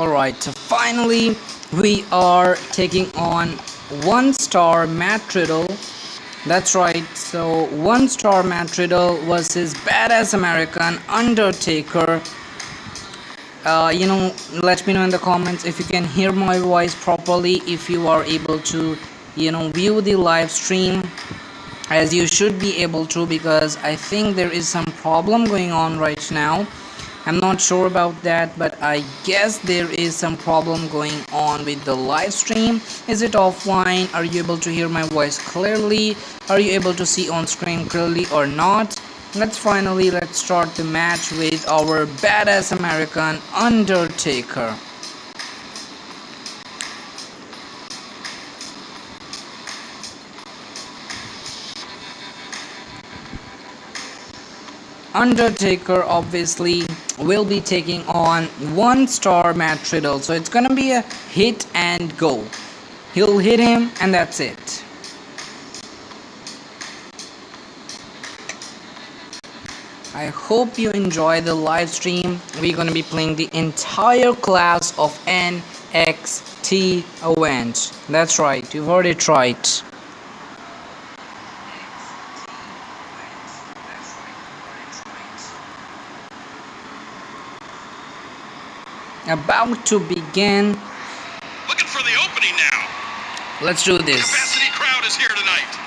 Alright, so finally we are taking on 1-star Matt Riddle. That's right, so 1-star Matt Riddle versus Badass American Undertaker. Let me know in the comments if you can hear my voice properly, if you are able to, view the live stream as you should be able to, because I think there is some problem going on right now. I'm not sure about that, but I guess there is some problem going on with the live stream. Is it offline? Are you able to hear my voice clearly? Are you able to see on screen clearly or not? Let's start the match with our Badass American Undertaker. Undertaker obviously will be taking on 1-star Matt Riddle, so it's gonna be a hit and go. He'll hit him and that's it. I hope you enjoy the live stream. We're gonna be playing the entire class of NXT event. That's right, you've heard it right. About to begin. Looking for the opening now. Let's do this. Capacity crowd is here tonight.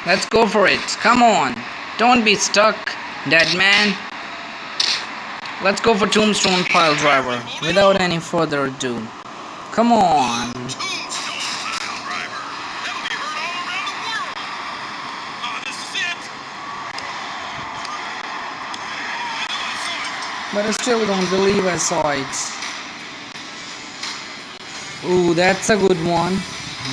Let's go for it. Come on. Don't be stuck, dead man. Let's go for Tombstone Piledriver without any further ado. Come on. Tombstone Piledriver. That'll be heard all around the world. Oh, this is it. But I still don't believe I saw it. Ooh, that's a good one.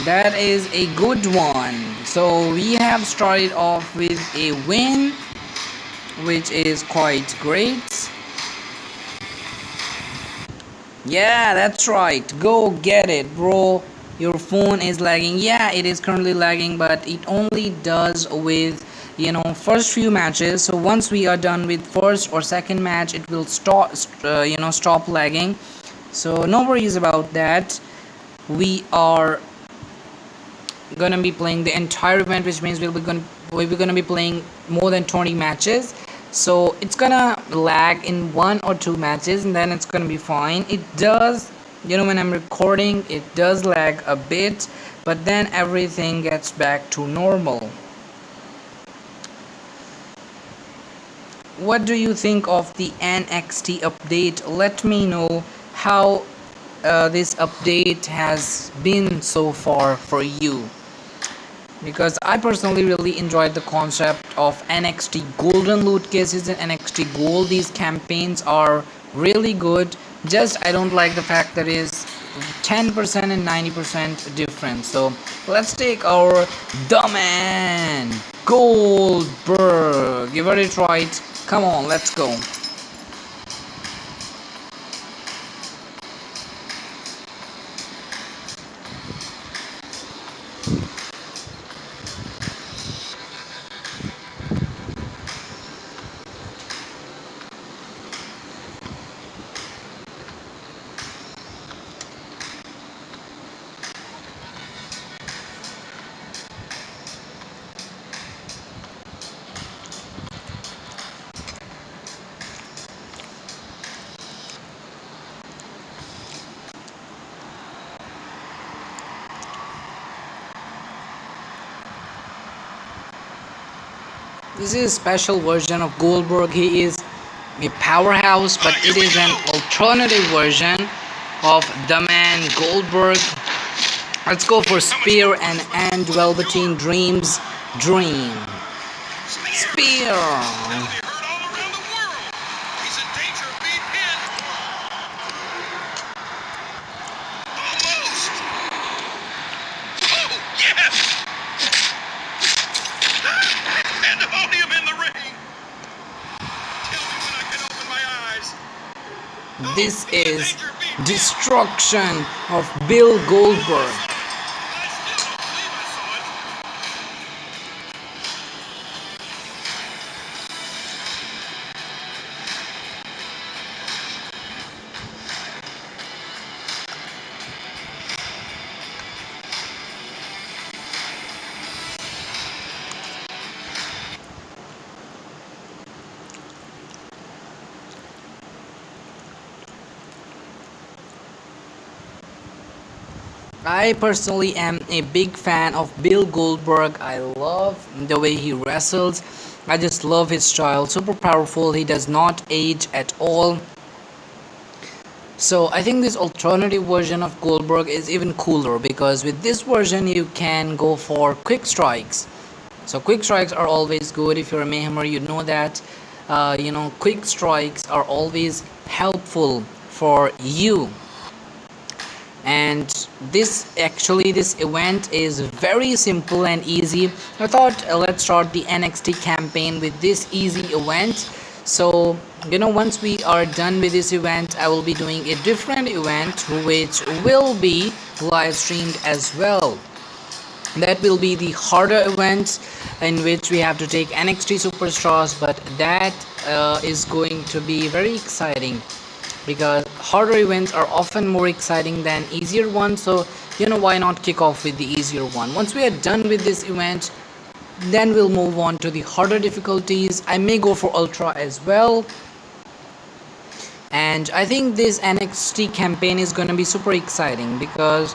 That is a good one. So we have started off with a win, which is quite great. Yeah, that's right. Go get it, bro. Your phone is lagging. Yeah, it is currently lagging, but it only does with first few matches. So once we are done with first or second match, it will stop lagging. So no worries about that. We are gonna be playing the entire event, which means we're gonna be playing more than 20 matches. So it's gonna lag in 1 or 2 matches and then it's gonna be fine. It does, when I'm recording, it does lag a bit, but then everything gets back to normal. What do you think of the NXT update? Let me know how this update has been so far for you, because I personally really enjoyed the concept of NXT Golden Loot Cases and NXT Gold. These campaigns are really good, just I don't like the fact that is 10% and 90% difference. So let's take our The Man Goldberg. Give it right. Come on, let's go. This is a special version of Goldberg. He is a powerhouse, but it is an alternative version of The Man Goldberg. Let's go for Spear and Velveteen Dream's Dream. Spear. This is destruction of Bill Goldberg. I personally am a big fan of Bill Goldberg. I love the way he wrestles. I just love his style. Super powerful. He does not age at all. So I think this alternative version of Goldberg is even cooler, because with this version you can go for quick strikes. So quick strikes are always good. If you're a Mayhemmer, you know that. Quick strikes are always helpful for you. And this event is very simple and easy. I thought let's start the NXT campaign with this easy event. So once we are done with this event, I will be doing a different event which will be live streamed as well. That will be the harder event, in which we have to take NXT superstars, but that is going to be very exciting, because harder events are often more exciting than easier ones. So why not kick off with the easier one? Once we are done with this event, then we'll move on to the harder difficulties. I may go for ultra as well. And I think this NXT campaign is going to be super exciting, because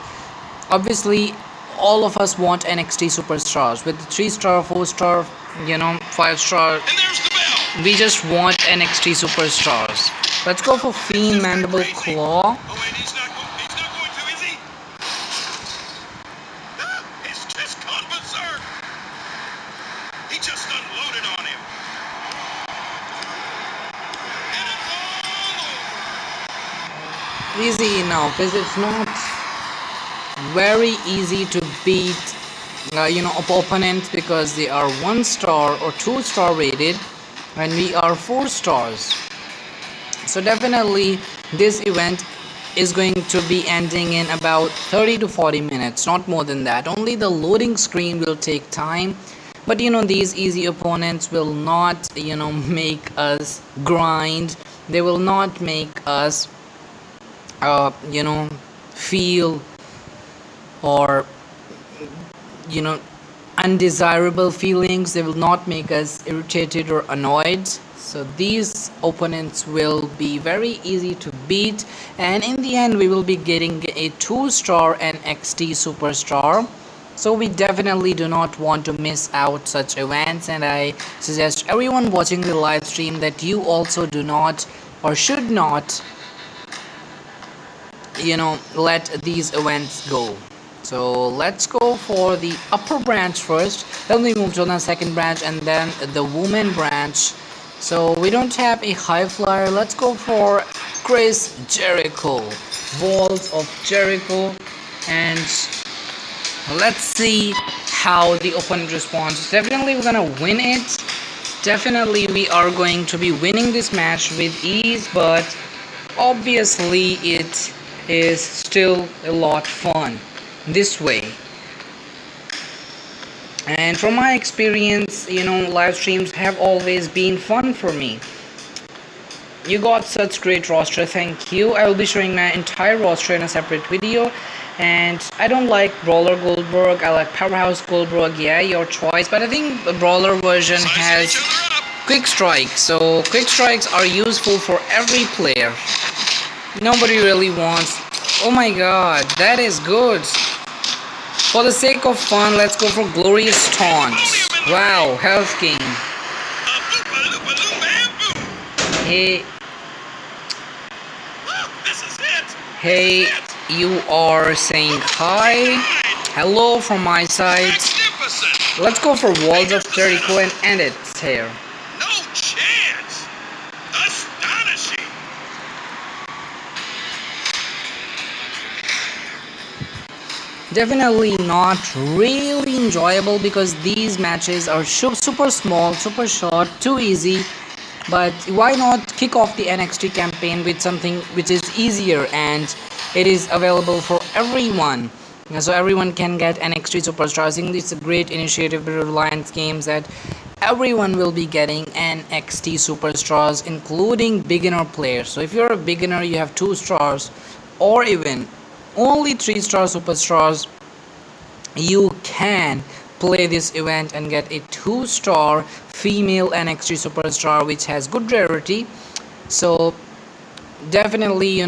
obviously all of us want NXT superstars. With the 3-star, 4-star, 5-star, And there's the bell. we just want NXT superstars. Let's go for Fiend Mandible Claw. Oh, wait, he's not going to, is he? Ah, he's just gone berserk. He just unloaded on him. And it's all over. Easy enough, is it's not very easy to beat opponents, because they are 1-star or 2-star rated and we are 4 stars. So definitely this event is going to be ending in about 30 to 40 minutes, not more than that. Only the loading screen will take time, but these easy opponents will not make us grind. They will not make us feel or undesirable feelings. They will not make us irritated or annoyed. So these opponents will be very easy to beat, and in the end we will be getting a 2-star NXT superstar. So we definitely do not want to miss out such events, and I suggest everyone watching the live stream that you also do not or should not let these events go. So let's go for the upper branch first, then we move to the second branch, and then the women branch. So we don't have a high flyer. Let's go for Chris Jericho, Walls of Jericho, and let's see how the opponent responds. Definitely we're gonna win it. Definitely we are going to be winning this match with ease, but obviously it is still a lot fun this way. And from my experience, live streams have always been fun for me. You got such great roster, thank you. I will be showing my entire roster in a separate video. And I don't like Brawler Goldberg, I like Powerhouse Goldberg. Yeah, your choice, but I think the Brawler version has quick strikes, so quick strikes are useful for every player. Nobody really wants... Oh my god, that is good. For the sake of fun, let's go for Glorious Taunt. Wow, health gain. Hey. Hey, you are saying hi. Hello from my side. Let's go for Walls of Jericho and end it here. No chance. Astonishing. Definitely not really enjoyable, because these matches are super small, super short, too easy. But why not kick off the NXT campaign with something which is easier and it is available for everyone, so everyone can get NXT superstars. I think it's a great initiative by Reliance Games that everyone will be getting NXT superstars, including beginner players. So if you're a beginner, you have 2 stars or even only 3-star superstars, you can play this event and get a 2-star female NXT superstar which has good rarity. So definitely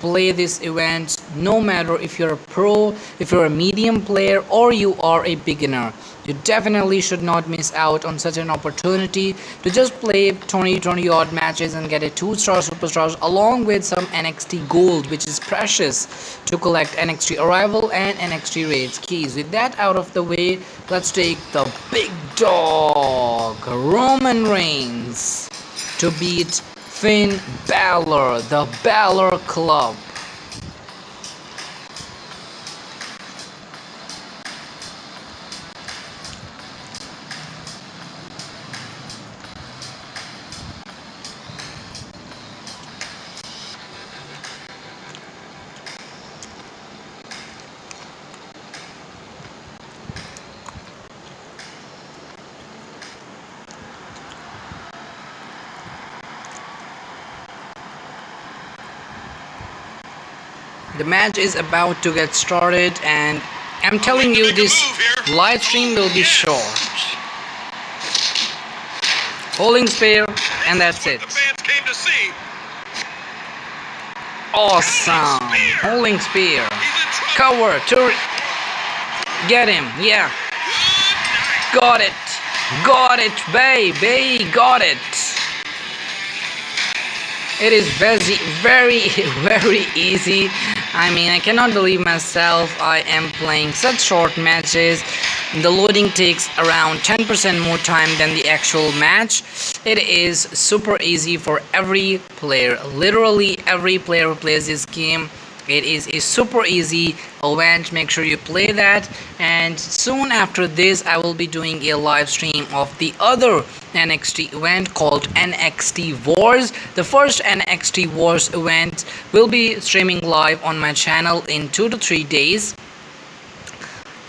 play this event no matter if you're a pro, if you're a medium player, or you are a beginner. You definitely should not miss out on such an opportunity to just play 20 odd matches and get a 2-star superstars along with some NXT gold, which is precious to collect NXT arrival and NXT raids keys. With that out of the way, let's take the big dog Roman Reigns to beat Finn Balor, the Balor Club. The match is about to get started, and I'm telling you, this live stream will be short. Howling Spear, and that's it. Awesome. Howling Spear. Cover to get him. Yeah. Got it. Got it, baby. Got it. It is very easy. I mean, I cannot believe myself. I am playing such short matches. The loading takes around 10% more time than the actual match. It is super easy for every player. Literally every player who plays this game. It is a super easy event. Make sure you play that. And soon after this, I will be doing a live stream of the other NXT event called NXT Wars. The first NXT Wars event will be streaming live on my channel in 2 to 3 days.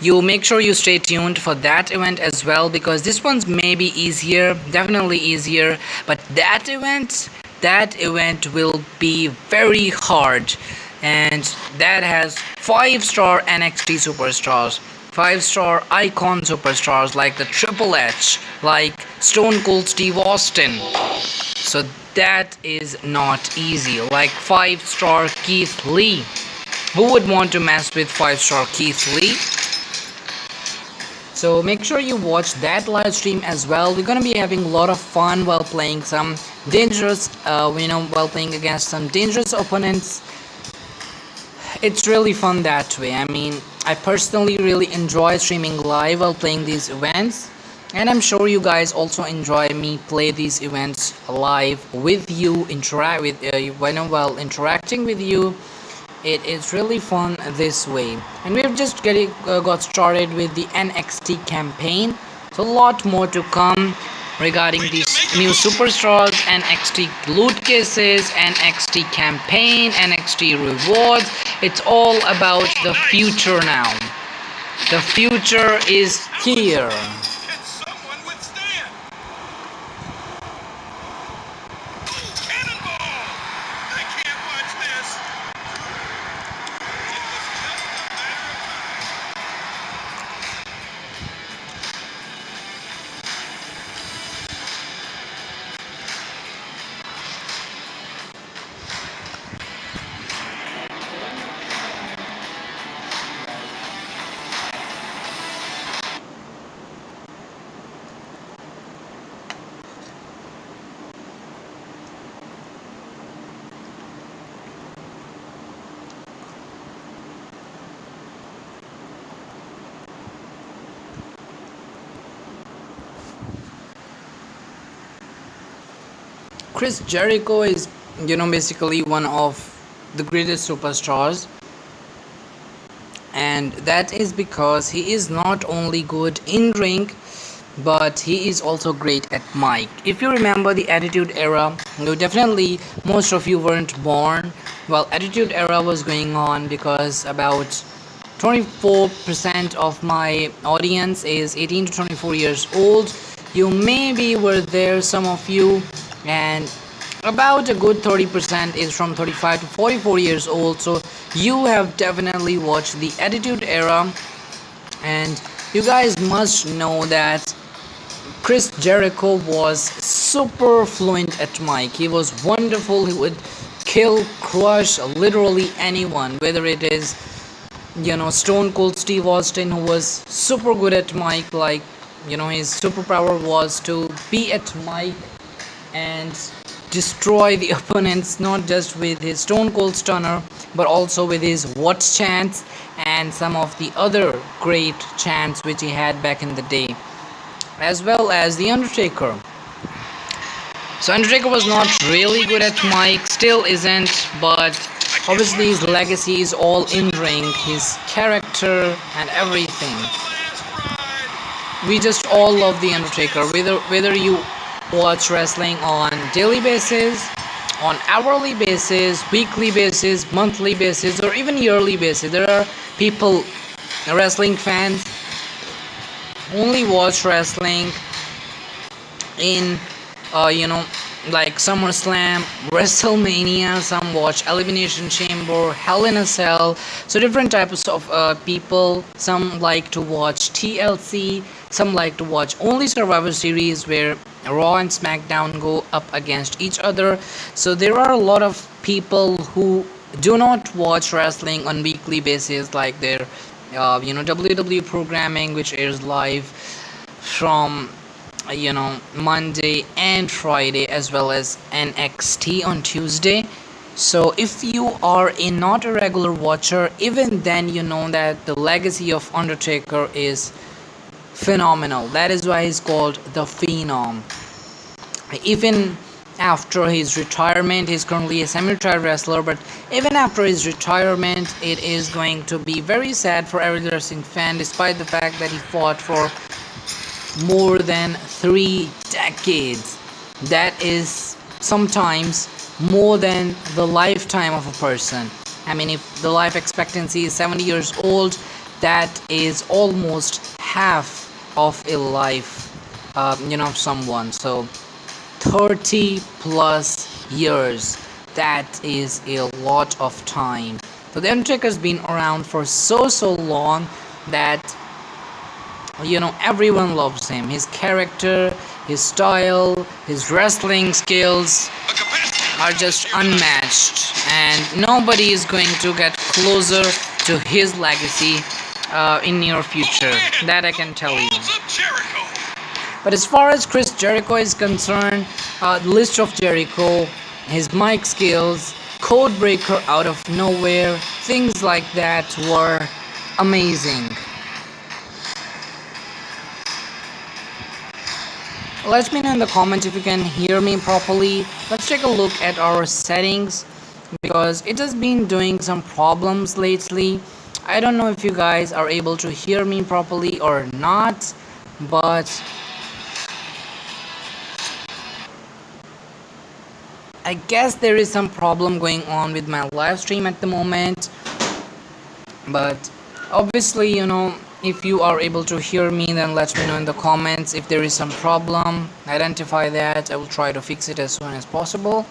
You make sure you stay tuned for that event as well, because this one's maybe easier, definitely easier, but that event will be very hard. And that has 5-star NXT superstars, 5-star icon superstars like the Triple H, like Stone Cold Steve Austin. So that is not easy. Like 5-star Keith Lee. Who would want to mess with 5-star Keith Lee? So make sure you watch that live stream as well. We're gonna be having a lot of fun while playing some dangerous, while playing against some dangerous opponents. It's really fun that way. I mean, I personally really enjoy streaming live while playing these events, and I'm sure you guys also enjoy me play these events live with you, while interacting with you. It is really fun this way. And we've just got started with the NXT campaign, so a lot more to come regarding these new superstars, NXT loot cases, NXT campaign, NXT rewards. It's all about the future now. The future is here. Can someone withstand? Cannonball! I can't watch this. It was just a matter of time. Chris Jericho is, basically one of the greatest superstars, and that is because he is not only good in ring, but he is also great at mic. If you remember the Attitude Era, definitely most of you weren't born while Attitude Era was going on, because about 24% of my audience is 18 to 24 years old. You maybe were there, some of you, and about a good 30% is from 35 to 44 years old. So you have definitely watched the Attitude Era, and you guys must know that Chris Jericho was super fluent at mic. He was wonderful. He would kill, crush literally anyone, whether it is Stone Cold Steve Austin, who was super good at mic, like his superpower was to be at mic and destroy the opponents, not just with his Stone Cold Stunner but also with his what chants and some of the other great chants which he had back in the day, as well as the Undertaker. So Undertaker was not really good at mic, still isn't, but obviously his legacy is all in ring, his character and everything. We just all love the Undertaker, whether you watch wrestling on daily basis, on hourly basis, weekly basis, monthly basis, or even yearly basis. There are people, wrestling fans, only watch wrestling in like SummerSlam, WrestleMania. Some watch Elimination Chamber, Hell in a Cell. So different types of people. Some like to watch TLC, some like to watch only Survivor Series, where Raw and SmackDown go up against each other. So there are a lot of people who do not watch wrestling on weekly basis, like their WWE programming, which airs live from Monday and Friday, as well as NXT on Tuesday. So if you are not a regular watcher, even then you know that the legacy of Undertaker is phenomenal. That is why he's called the Phenom. Even after his retirement, he's currently a semi-retired wrestler, but even after his retirement, it is going to be very sad for every wrestling fan, despite the fact that he fought for more than 3 decades. That is sometimes more than the lifetime of a person. I mean, if the life expectancy is 70 years old, that is almost half of a life of someone. So 30 plus years, that is a lot of time. So the Undertaker's been around for so long that everyone loves him. His character, his style, his wrestling skills are just unmatched, and nobody is going to get closer to his legacy in near future. That I can tell you. But as far as Chris Jericho is concerned, the list of Jericho, his mic skills, code breaker out of nowhere, things like that were amazing. Let me know in the comments if you can hear me properly. Let's take a look at our settings, because it has been doing some problems lately. I don't know if you guys are able to hear me properly or not, but I guess there is some problem going on with my live stream at the moment. But obviously, if you are able to hear me, then let me know in the comments. If there is some problem, identify that. I will try to fix it as soon as possible.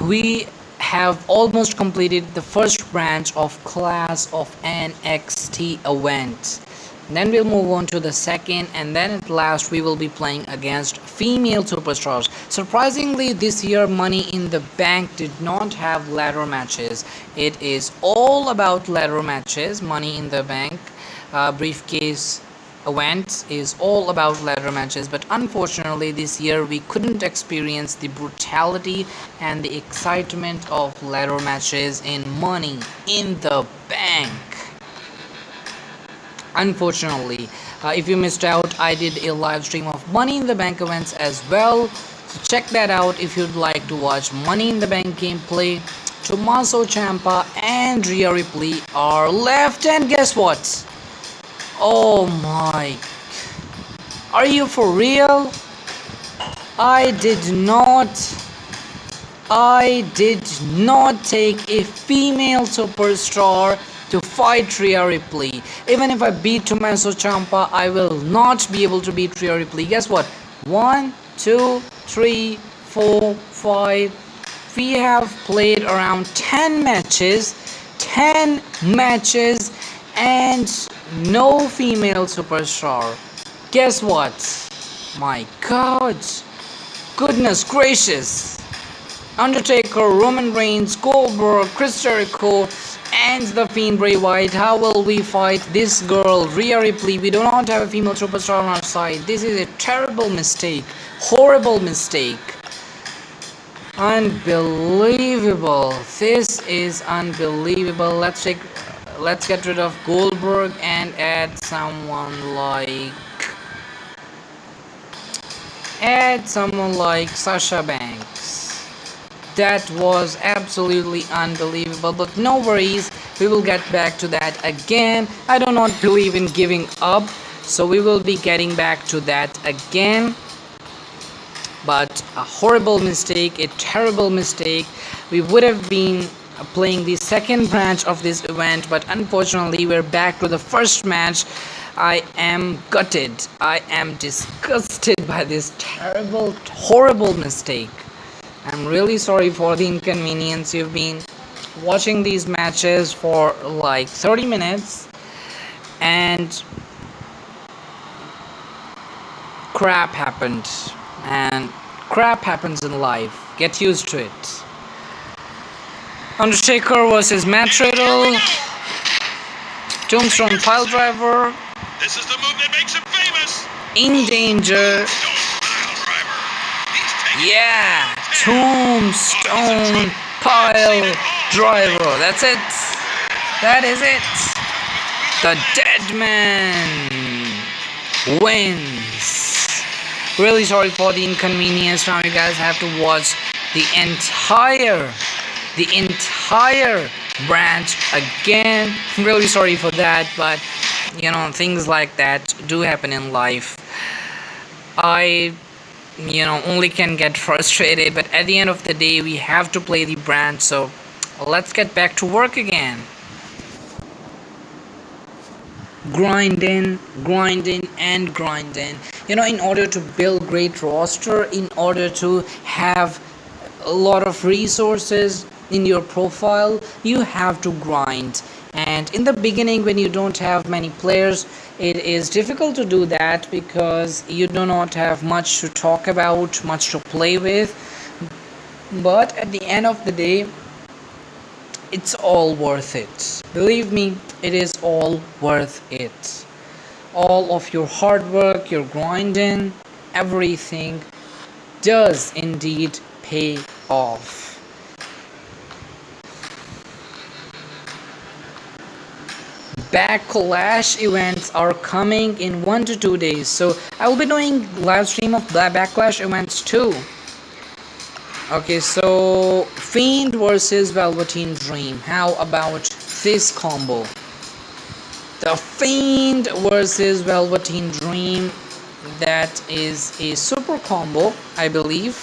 We have almost completed the first branch of Class of NXT event. Then we'll move on to the second, and then at last we will be playing against female superstars. Surprisingly, this year Money in the Bank did not have ladder matches. It is all about ladder matches. Money in the Bank briefcase event is all about ladder matches, but unfortunately this year we couldn't experience the brutality and the excitement of ladder matches in Money in the Bank. Unfortunately, if you missed out, I did a live stream of Money in the Bank events as well, so check that out if you'd like to watch Money in the Bank gameplay. Tommaso Ciampa and Rhea Ripley are left, and guess what? Oh my, are you for real? I did not take a female superstar to fight Rhea Ripley. Even if I beat Tommaso Ciampa, I will not be able to beat Rhea Ripley. Guess what? 1, 2, 3, 4, 5. We have played around 10 matches, and no female superstar. Guess what? My God, goodness gracious. Undertaker, Roman Reigns, Goldberg, Chris Jericho, and The Fiend Bray Wyatt. How will we fight this girl, Rhea Ripley? We do not have a female superstar on our side. This is a terrible mistake. Horrible mistake. Unbelievable. This is unbelievable. Let's get rid of Goldberg and add someone like Sasha Banks. That was absolutely unbelievable, but no worries, we will get back to that again. I do not believe in giving up, so we will be getting back to that again. But a horrible mistake, a terrible mistake. We would have been playing the second branch of this event, but unfortunately we're back to the first match. I am gutted. I am disgusted by this terrible, horrible mistake. I'm really sorry for the inconvenience. You've been watching these matches for like 30 minutes and crap happened. And crap happens in life. Get used to it. Undertaker versus Matt Riddle. Tombstone Piledriver. This is the move that makes him famous. In danger. Yeah, Tombstone Piledriver. That's it. That is it. The Dead Man wins. Really sorry for the inconvenience. Now you guys have to watch the entire branch again. I'm really sorry for that, but you know, things like that do happen in life. I only can get frustrated, but at the end of the day we have to play the branch, so let's get back to work again. Grinding and grinding, in order to build great roster, in order to have a lot of resources in your profile, you have to grind. And in the beginning, when you don't have many players, it is difficult to do that because you do not have much to talk about, much to play with. But at the end of the day, it's all worth it. Believe me, it is all worth it. All of your hard work, your grinding, everything does indeed pay off. Backlash events are coming in 1 to 2 days, so I will be doing live stream of Backlash events too. Okay, so Fiend versus Velveteen Dream. How about this combo? The Fiend versus Velveteen Dream. That is a super combo, I believe.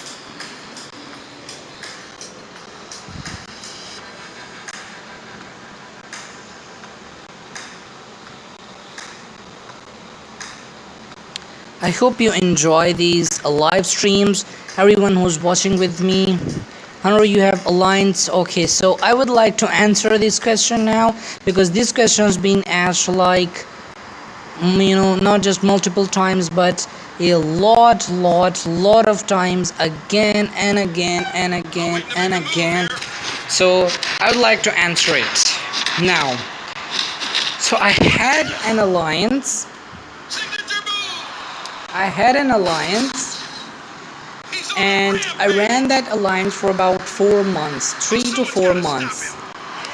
I hope you enjoy these live streams. Everyone who's watching with me, Hunter, you have alliance. Okay, so I would like to answer this question now, because this question has been asked like, not just multiple times, but a lot of times, again and again and again and again. So I would like to answer it now. So I had an alliance. And I ran that alliance for about 4 months, 3 to 4 months.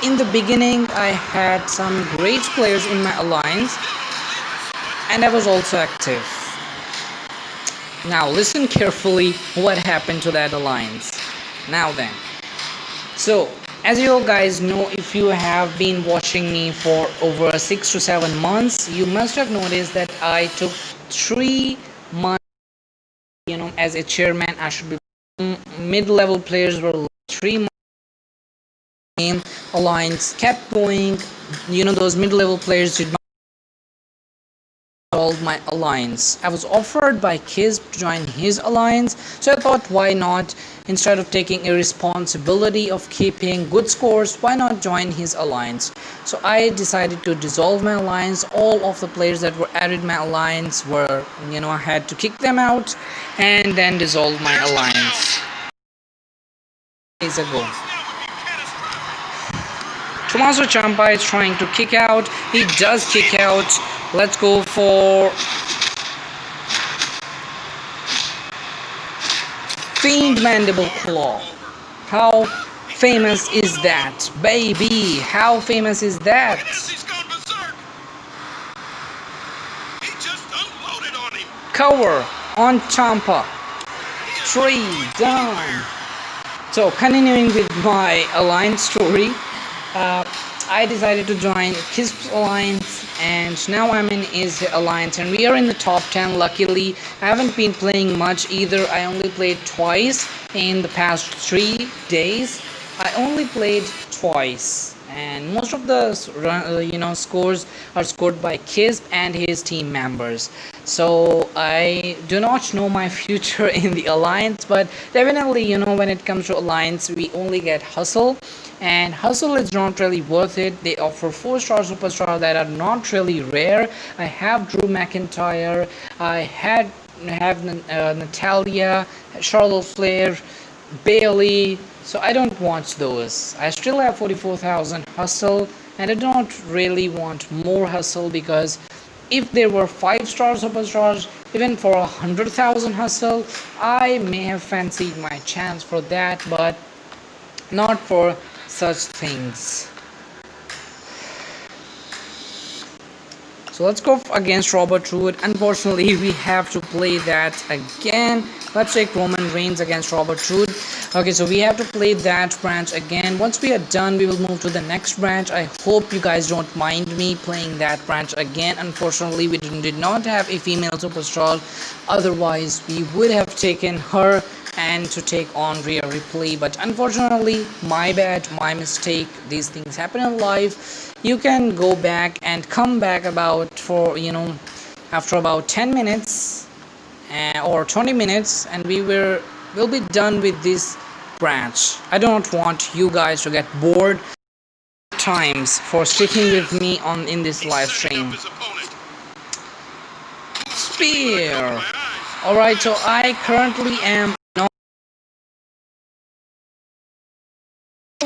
In the beginning, I had some great players in my alliance, and I was also active. Now listen carefully what happened to that alliance. Now then, so as you guys know, if you have been watching me for over 6 to 7 months, you must have noticed that I took 3 months, as a chairman. I should be mid-level players were 3 months. Alliance kept going. Those mid-level players did not solve my alliance. I was offered by Kiz to join his alliance, so I thought, why not? Instead of taking a responsibility of keeping good scores, why not join his alliance? So I decided to dissolve my alliance. All of the players that were added my alliance were, I had to kick them out and then dissolve my alliance. days ago. Now would be catastrophic. Tommaso Ciampa is trying to kick out. He does kick out. Let's go for Fiend Mandible Claw. How famous is that, baby? How famous is that? He's gone berserk. He just unloaded on him. Cover on Ciampa. 3 down. So continuing with my alliance story, I decided to join Kisp's alliance, and now I'm in his alliance, and we are in the top 10. Luckily, I haven't been playing much either. I only played twice in the past 3 days. I only played twice, and most of the scores are scored by Kisp and his team members. So I do not know my future in the alliance, but definitely, when it comes to alliance, we only get Hustle, and Hustle is not really worth it. They offer 4-star superstar that are not really rare. I have Drew McIntyre, I have Natalia, Charlotte Flair, Bailey, so I don't want those. I still have 44,000 Hustle, and I don't really want more Hustle, because if there were 5-star superstars, even for 100,000 Hustle, I may have fancied my chance for that, but not for such things. So let's go against Robert Roode. Unfortunately, we have to play that again. Let's take Roman Reigns against Robert Roode. Okay, so we have to play that branch again. Once we are done, we will move to the next branch. I hope you guys don't mind me playing that branch again. Unfortunately, we did not have a female superstar. Otherwise, we would have taken her and to take on Rhea Ripley, but unfortunately, my bad, my mistake. These things happen in life. You can go back and come back after about 10 minutes or 20 minutes, and we'll be done with this branch. I don't want you guys to get bored times for sticking with me in this live stream. Spear. Alright, so I currently am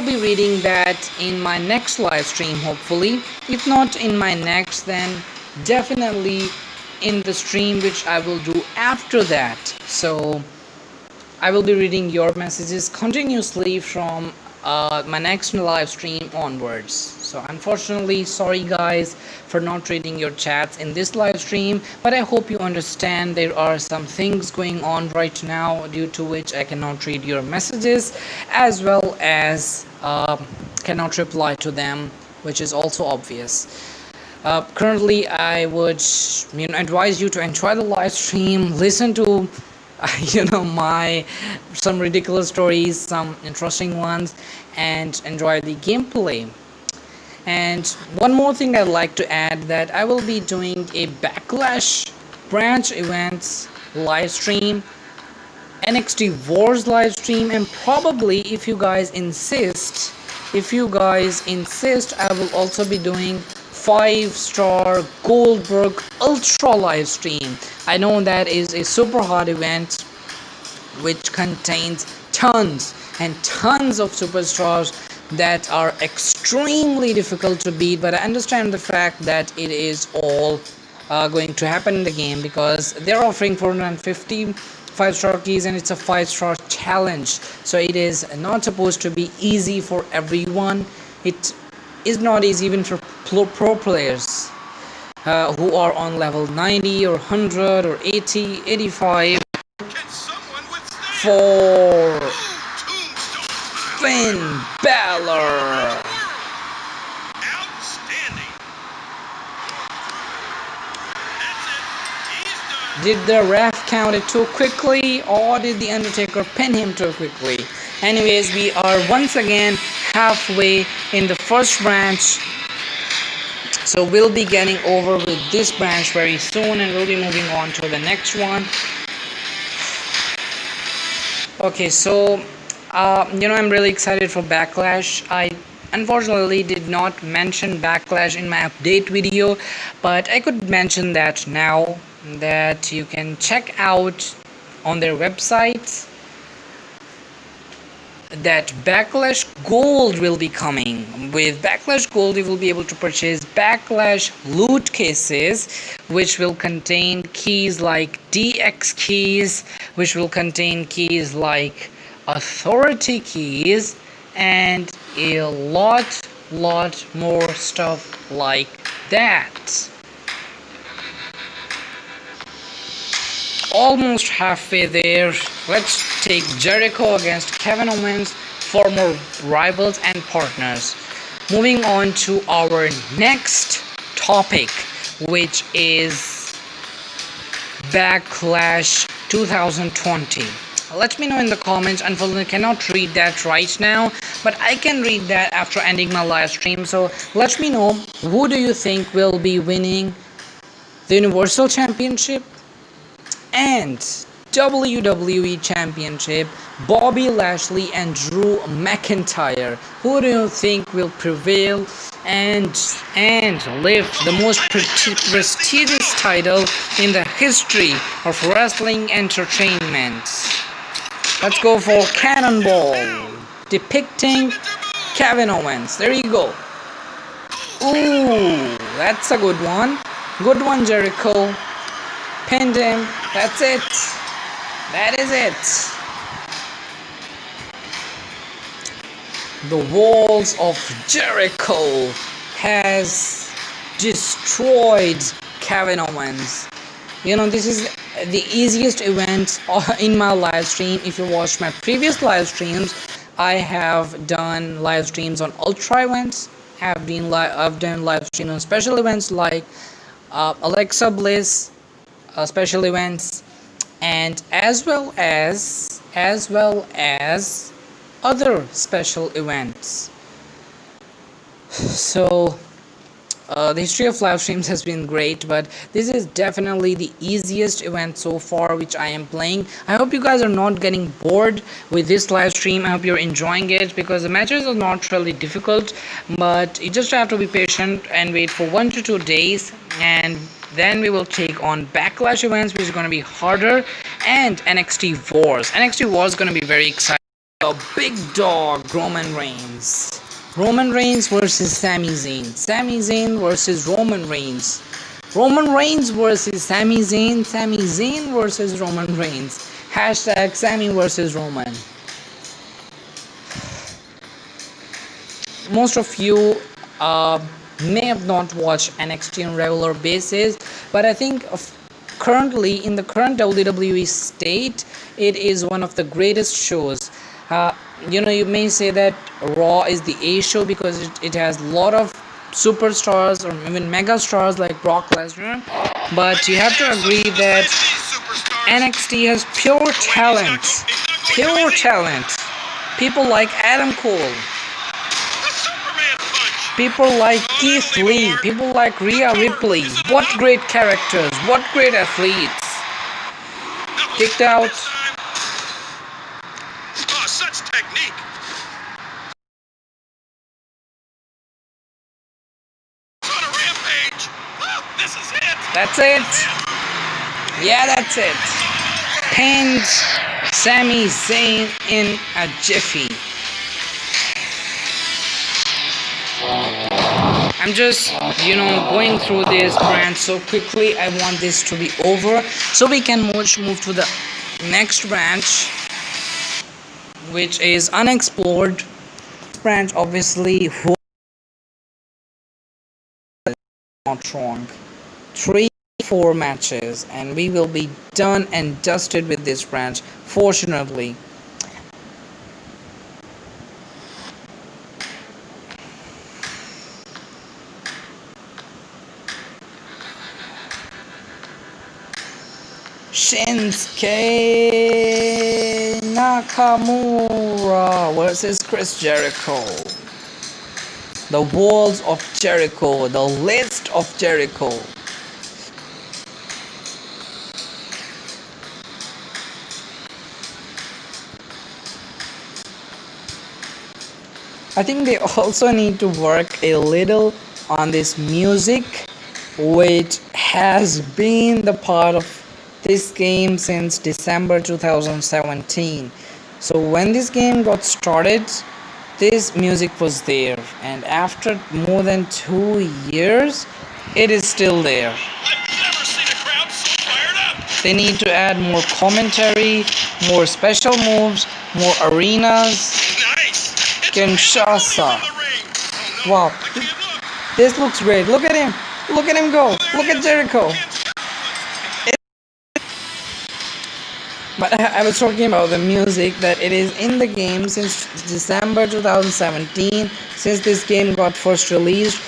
be reading that in my next live stream, hopefully. If not in my next, then definitely in the stream which I will do after that. So I will be reading your messages continuously from my next live stream onwards. So unfortunately, sorry guys for not reading your chats in this live stream, but I hope you understand there are some things going on right now due to which I cannot read your messages, as well as cannot reply to them, which is also obvious. Currently, I would advise you to enjoy the live stream, listen to some ridiculous stories, some interesting ones, and enjoy the gameplay. And one more thing I'd like to add, that I will be doing a Backlash branch events live stream, NXT Wars live stream, and probably if you guys insist, I will also be doing 5-star Goldberg Ultra live stream. I know that is a super hard event which contains tons and tons of superstars that are extremely difficult to beat, but I understand the fact that it is all going to happen in the game, because they're offering 450 5-star keys and it's a 5-star challenge, so it is not supposed to be easy for everyone. It is not easy even for pro players who are on level 90 or 100 or 80, 85. For Finn Balor. Did the ref count it too quickly, or did the Undertaker pin him too quickly? Anyways, we are once again halfway in the first branch, so we'll be getting over with this branch very soon, and we'll be moving on to the next one. Okay, so I'm really excited for Backlash. I unfortunately did not mention Backlash in my update video, but I could mention that now, that you can check out on their website. that Backlash Gold will be coming. With Backlash Gold, you will be able to purchase Backlash loot cases, which will contain keys like DX keys, which will contain keys like authority keys, and a lot more stuff like that. Almost halfway there. Let's take Jericho against Kevin Owens, former rivals and partners. Moving on to our next topic, which is Backlash 2020. Let me know in the comments. Unfortunately, I cannot read that right now, but I can read that after ending my live stream. So let me know, who do you think will be winning the Universal Championship and WWE Championship? Bobby Lashley and Drew McIntyre. Who do you think will prevail and lift the most prestigious title in the history of wrestling entertainment? Let's go for Cannonball, depicting Kevin Owens. There you go. Ooh, that's a good one. Good one, Jericho. Pinned him. That's it. That is it. The walls of Jericho has destroyed Kevin Owens. You know, this is the easiest event in my live stream. If you watched my previous live streams, I have done live streams on ultra events. I've done live streams on special events like Alexa Bliss special events, and as well as other special events. So the history of live streams has been great, but this is definitely the easiest event so far which I am playing. I hope you guys are not getting bored with this live stream. I hope you're enjoying it, because the matches are not really difficult, but you just have to be patient and wait for 1 to 2 days, and then we will take on Backlash events, which is going to be harder, and NXT Wars. NXT Wars is going to be very exciting. A big dog, Roman Reigns. Roman Reigns versus Sami Zayn. Sami Zayn versus Roman Reigns. Roman Reigns versus Sami Zayn. Sami Zayn versus Roman Reigns. Hashtag Sami versus Roman. Most of you may have not watched NXT on regular basis, but I think currently in the current WWE state, it is one of the greatest shows. You know, you may say that Raw is the A show because it has a lot of superstars or even mega stars like Brock Lesnar, but you have to agree that NXT has pure talent. People like Adam Cole, people like Keith Lee, people like Rhea Ripley. What great characters, what great athletes. Kicked out. Oh, such technique. On a rampage. Oh, this is it. That's it. Yeah, that's it. Pinned Sami Zayn in a jiffy. I'm just, going through this brand so quickly. I want this to be over so we can move to the next branch, which is unexplored. Branch, obviously, not wrong. 3-4 matches, and we will be done and dusted with this branch, fortunately. Shinsuke Nakamura versus Chris Jericho. The walls of Jericho, the list of Jericho. I think they also need to work a little on this music, which has been the part of this game since December 2017. So when this game got started, this music was there, and after more than 2 years, it is still there. I've never seen a crowd so fired up. They need to add more commentary, more special moves, more arenas. Nice. It's Kinshasa. in the ring. Oh, no. Wow, I can't look. this looks great. Look at him. Look at him go. Look at Jericho. But I was talking about the music, that it is in the game since December 2017. Since this game got first released,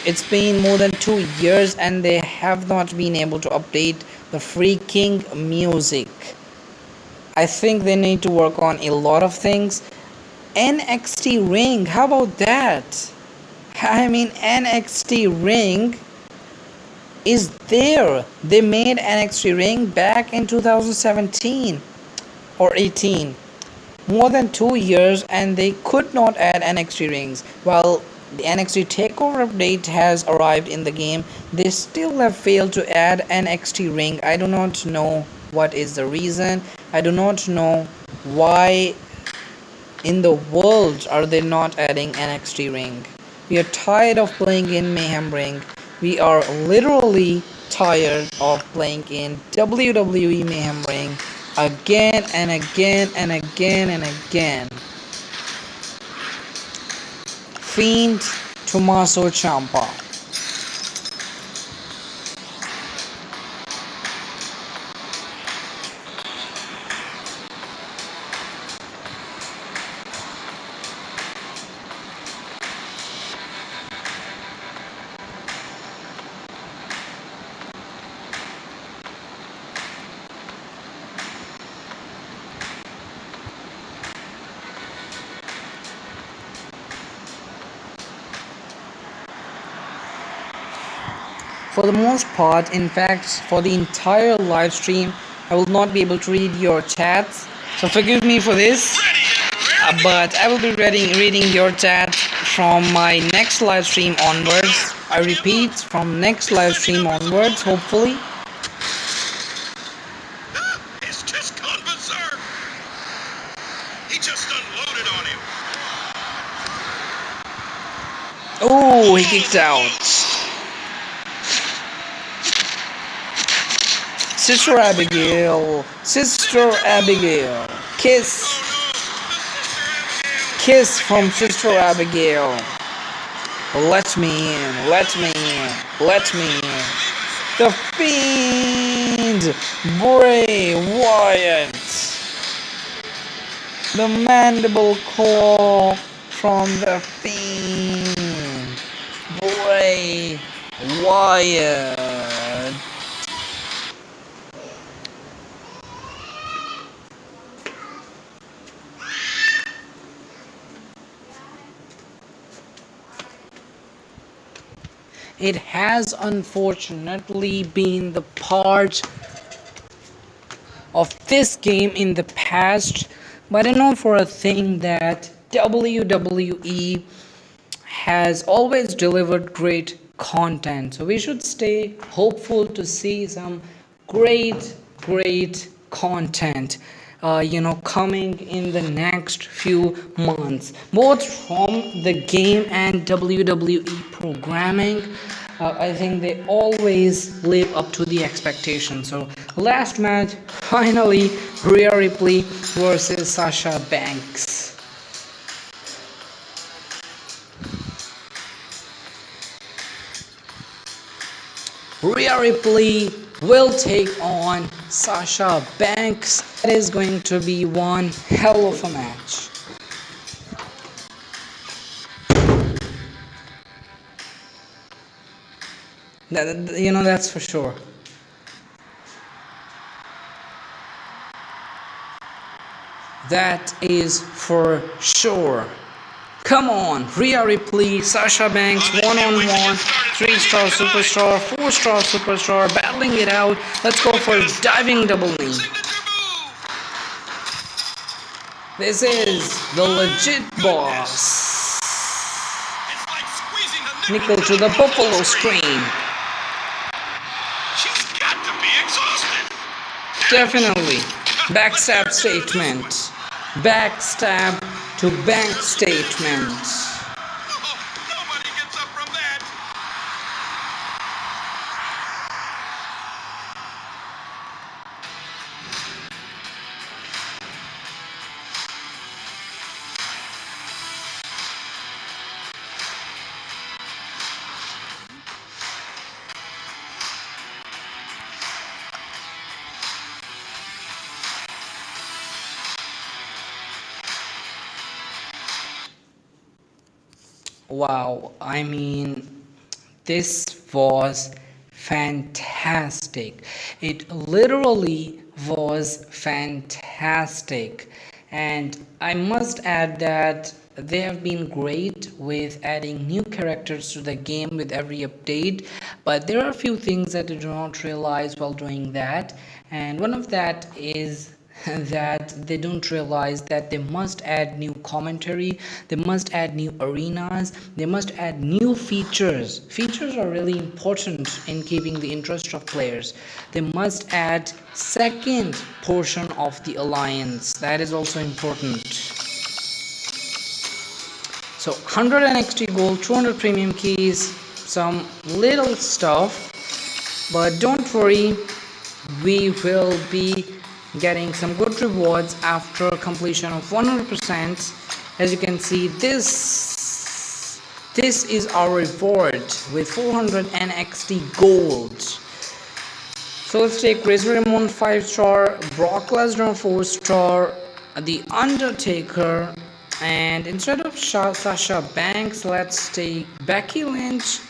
it's been more than 2 years and they have not been able to update the freaking music. I think they need to work on a lot of things. NXT Ring, how about that? I mean, NXT Ring is there. They made NXT Ring back in 2017 or 18. More than 2 years and they could not add NXT Rings. Well, the NXT Takeover update has arrived in the game. They still have failed to add NXT Ring. I do not know what is the reason. I do not know why in the world are they not adding NXT Ring. We are tired of playing in Mayhem Ring. We are literally tired of playing in WWE Mayhem Ring again and again and again and again. Fiend Tommaso Ciampa. For the most part, in fact, for the entire live stream, I will not be able to read your chats. So forgive me for this. But I will be reading your chat from my next live stream onwards. I repeat, from next live stream onwards, hopefully. It's just gone berserk. He just unloaded on him. Oh, he kicked out. Sister Abigail, Sister Abigail, kiss from Sister Abigail. Let me in, let me in, let me in. The Fiend, Bray Wyatt. The mandible claw from the Fiend, Bray Wyatt. It has unfortunately been the part of this game in the past, but I know for a thing that WWE has always delivered great content. So we should stay hopeful to see some great content coming in the next few months, both from the game and WWE programming. I think they always live up to the expectation. So last match, finally, Rhea Ripley versus Sasha Banks. Rhea Ripley will take on Sasha Banks. That is going to be one hell of a match. That's for sure. That is for sure. Come on, Rhea Ripley, Sasha Banks, one-on-one, 3-star superstar, 4-star superstar, battling it out. Let's go for a diving double knee. This is the legit boss. Nickel to the buffalo scream. She's got to be exhausted. Definitely. Backstab statement. backstab to bank statement. Oh, nobody gets up from that. Wow, I mean, this was fantastic. It literally was fantastic. And I must add that they have been great with adding new characters to the game with every update. But there are a few things that I do not realize while doing that. And one of that is that they don't realize that they must add new commentary, they must add new arenas, they must add new features are really important in keeping the interest of players. They must add second portion of the alliance, that is also important. So 100 NXT gold, 200 premium keys, some little stuff, but don't worry, we will be getting some good rewards after completion of 100%. As you can see, this is our reward with 400 NXT gold. So let's take Razor Ramon 5-star, Brock Lesnar 4-star, The Undertaker, and instead of Sasha Banks, let's take Becky Lynch.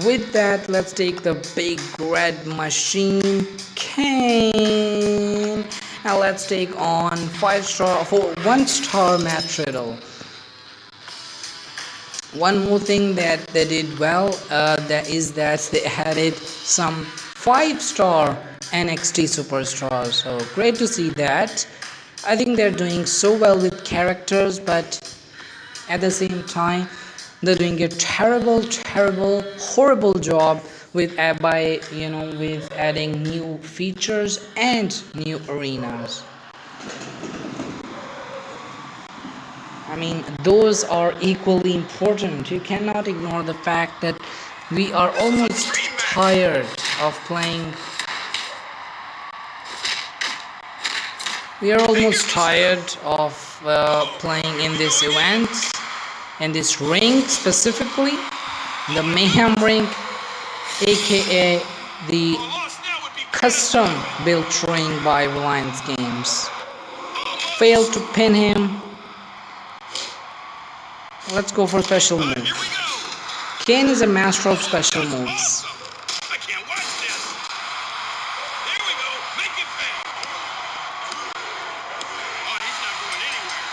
With that, let's take the big red machine, Kane. Now let's take on 1-star Matt Riddle. One more thing that they did well, that is that they added some 5-star NXT superstars. So great to see that. I think they're doing so well with characters, but at the same time, they're doing a terrible, horrible job with with adding new features and new arenas. I mean, those are equally important. You cannot ignore the fact that we are almost tired of playing. We are almost tired of playing in this event, in this ring specifically, the Mayhem ring, aka the custom built ring by Reliance Games. Failed to pin him. Let's go for special move. Kane is a master of special moves. I can't watch this. There we go. Make it pay. Oh, he's not going anywhere.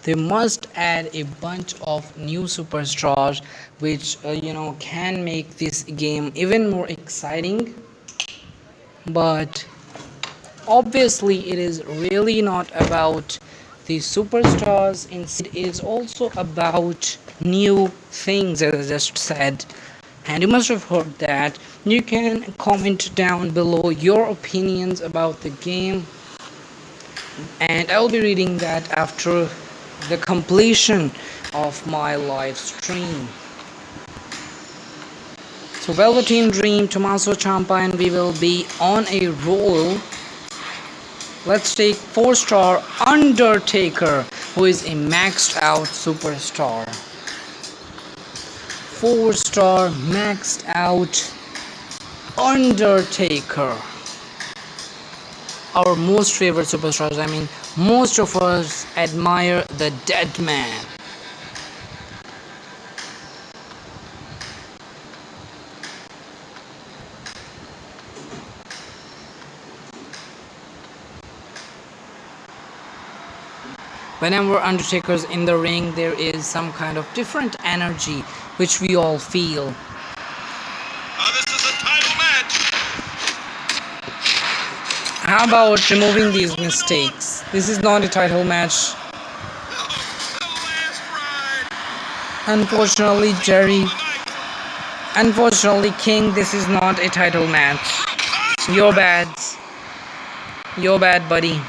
They must add a bunch of new superstars which can make this game even more exciting, but obviously it is really not about the superstars. Instead, it is also about new things, as I just said. And you must have heard that. You can comment down below your opinions about the game, and I will be reading that after the completion of my live stream. So Velveteen Dream, Tommaso Ciampa, and we will be on a roll. Let's take 4-star Undertaker, who is a maxed out superstar. 4-star maxed out Undertaker. Our most favorite superstars. I mean, most of us admire the dead man. Whenever Undertaker's in the ring, there is some kind of different energy which we all feel. This is a title match. How about removing these mistakes? This is not a title match. The last ride. Unfortunately, Jerry. Unfortunately, King, this is not a title match. You're bad. You're bad, buddy.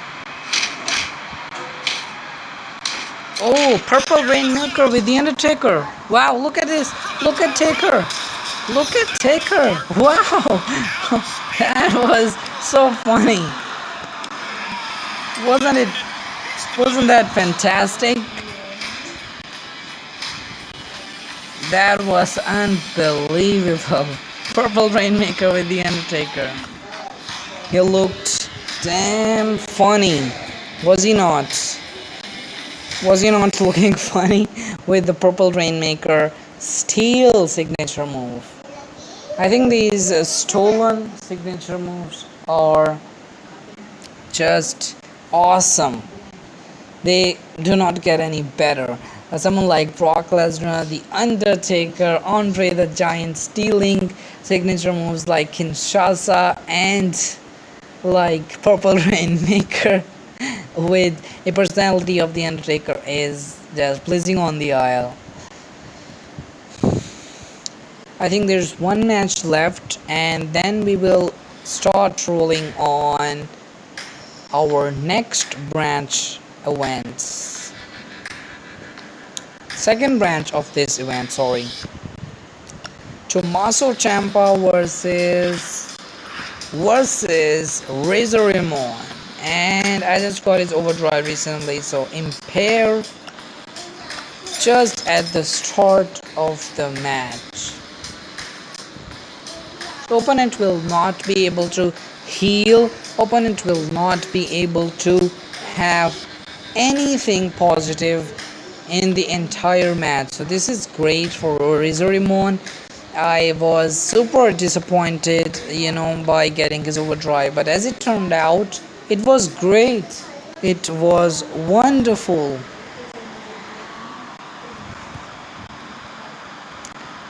Oh, purple Rainmaker with the Undertaker. Wow, look at this. Look at Taker. Look at Taker. Wow. That was so funny. Wasn't that fantastic? That was unbelievable. Purple Rainmaker with the Undertaker. He looked damn funny. Was he not? Was he not looking funny with the Purple Rainmaker steel signature move? I think these stolen signature moves are just awesome. They do not get any better. Someone like Brock Lesnar, The Undertaker, Andre the Giant stealing signature moves like Kinshasa and like Purple Rainmaker with a personality of The Undertaker is just blazing on the aisle. I think there's one match left and then we will start rolling on our next branch events. Second branch of this event, sorry. Tommaso Ciampa versus Razor Ramon. And I just got his overdrive recently, so impair just at the start of the match. The opponent will not be able to heal. Opponent will not be able to have anything positive in the entire match. So this is great for Razor Ramon. I was super disappointed, by getting his overdrive, but as it turned out, it was great. It was wonderful.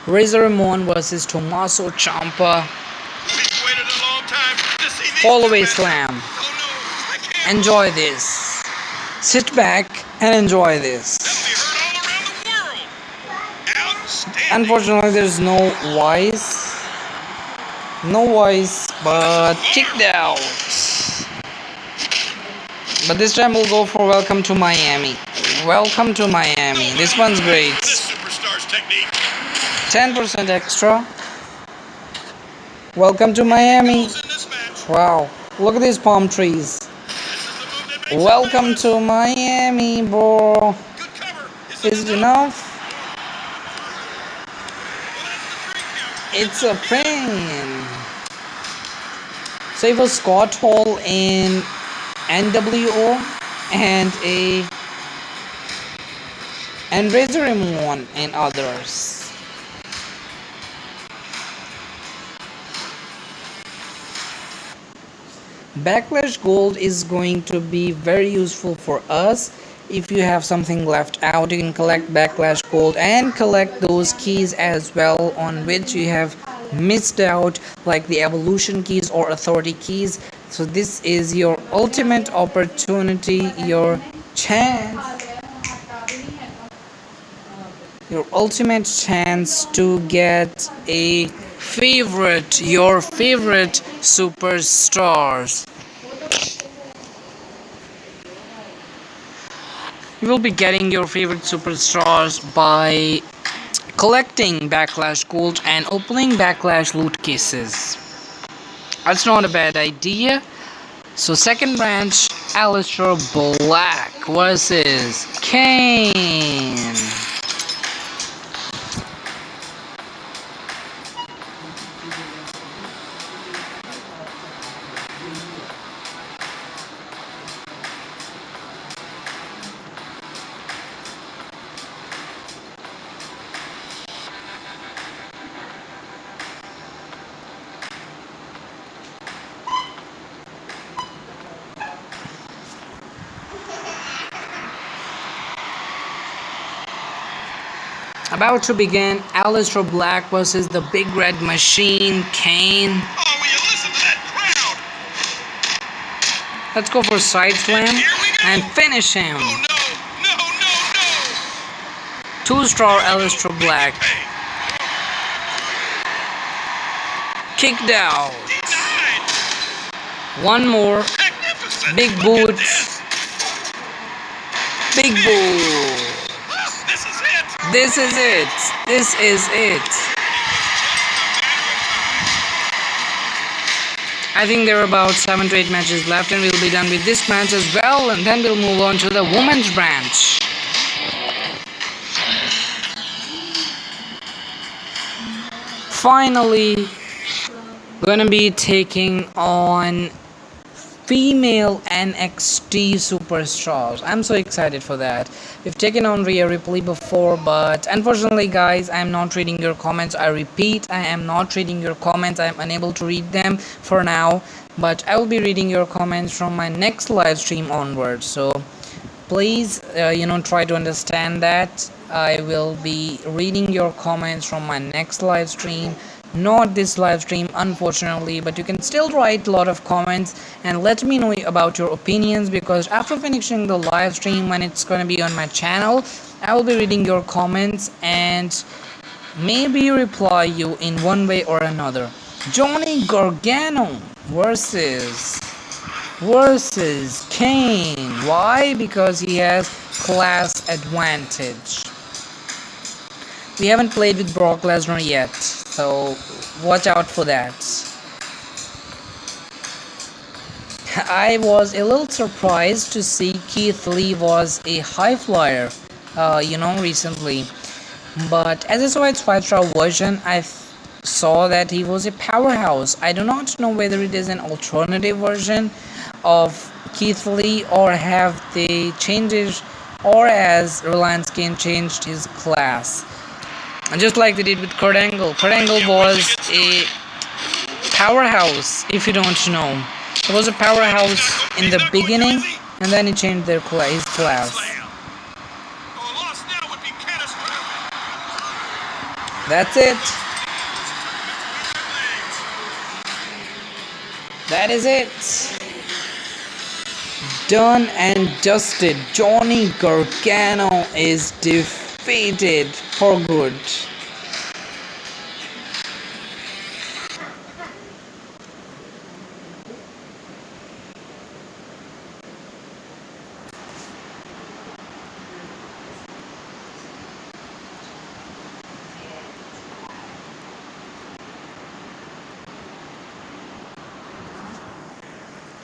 Razor Ramon versus Tommaso Ciampa. We've waited a long time to see these Fallaway matches. Slam. Oh no, I can't. Enjoy this. Sit back and enjoy this. They'll be heard all around the world. Outstanding. Unfortunately, there's no voice. No voice, but kicked out. But this time we'll go for Welcome to Miami. Welcome to Miami. This one's great. This superstar's technique. 10% extra. Welcome to Miami. In this match. Wow. Look at these palm trees. This is the move that makes Welcome to Miami, bro. good cover. Is it enough? It's a pain. So it was Scott Hall in NWO and Razor Ramon and others. Backlash Gold is going to be very useful for us. If you have something left out, you can collect Backlash Gold and collect those keys as well on which you have missed out, like the evolution keys or authority keys. So this is your ultimate opportunity, your ultimate chance to get your favorite superstars. You will be getting your favorite superstars by collecting Backlash Gold and opening Backlash loot cases. That's not a bad idea. So second branch, Aleister Black versus Kane. About to begin, Aleister Black versus the Big Red Machine, Kane. Oh, will you listen to that crowd? Let's go for side slam and finish him. Oh, no, no, no, no. 2-star Aleister Black. Kicked out. Denied. One more. Magnificent. Big Look at boots. this. Big boot. This is it. This is it. This is it. I think there are about 7 to 8 matches left, and we'll be done with this match as well, and then we'll move on to the women's branch. Finally, gonna be taking on female NXT superstars. I'm so excited for that. We've taken on Rhea Ripley before, but unfortunately guys, I'm not reading your comments. I repeat, I am not reading your comments. I am unable to read them for now, but I will be reading your comments from my next live stream onwards. So please try to understand that. I will be reading your comments from my next live stream, not this live stream unfortunately, but you can still write a lot of comments and let me know about your opinions, because after finishing the live stream, when it's going to be on my channel, I will be reading your comments and maybe reply you in one way or another. Johnny Gargano versus Kane. Why? Because he has class advantage. We haven't played with Brock Lesnar yet, so watch out for that. I was a little surprised to see Keith Lee was a high flyer, recently. But as I saw its 5-star version, I saw that he was a powerhouse. I do not know whether it is an alternative version of Keith Lee, or have they changed it, or has Reliance Kane changed his class. And just like they did with Kurt Angle. Kurt Angle was a powerhouse, if you don't know. He was a powerhouse in the beginning, and then he changed his class. That's it. That is it. Done and dusted. Johnny Gargano is defeated for good.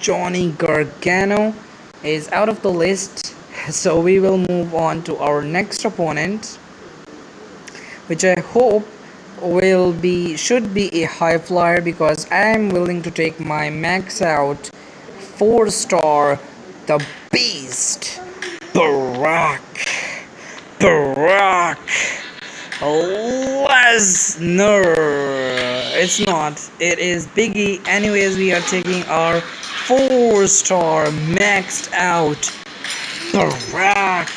Johnny Gargano is out of the list, so we will move on to our next opponent, which I hope should be a high flyer, because I am willing to take my max out 4-star, the Beast, Brock Lesnar. It's not, it is Biggie. Anyways, we are taking our 4-star maxed out Brock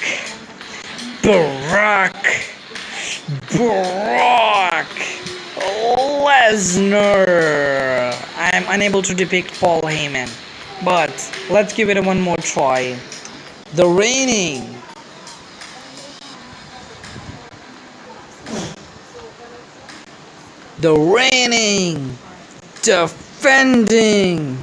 Lesnar. I am unable to depict Paul Heyman, but let's give it one more try. The reigning defending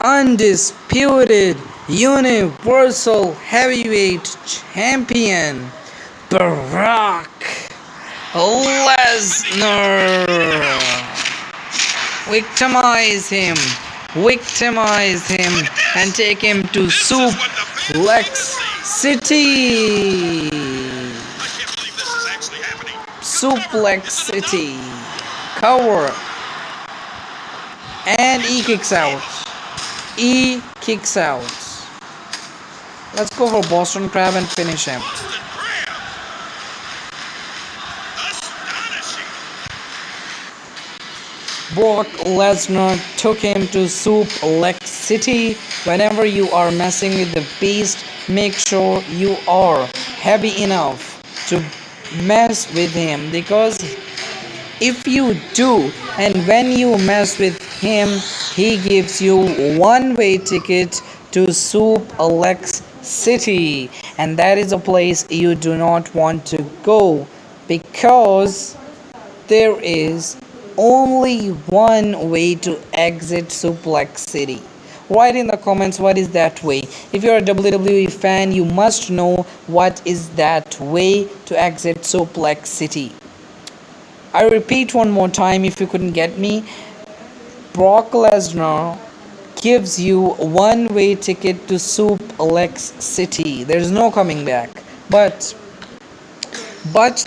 undisputed Universal Heavyweight Champion Brock Lesnar. Victimize him and take him to Suplex City. Suplex City. Cover. And he kicks out. Let's go for Boston Crab and finish him. Brock Lesnar took him to Suplex City. Whenever you are messing with the Beast, make sure you are heavy enough to mess with him, because if you do, and when you mess with him, he gives you one-way ticket to Soup Alex City, and that is a place you do not want to go, because there is only one way to exit Suplex City. Write in the comments what is that way. If you're a WWE fan, you must know what is that way to exit Suplex City. I repeat one more time if you couldn't get me. Brock Lesnar gives you one-way ticket to Soup Alex City. There's no coming back. But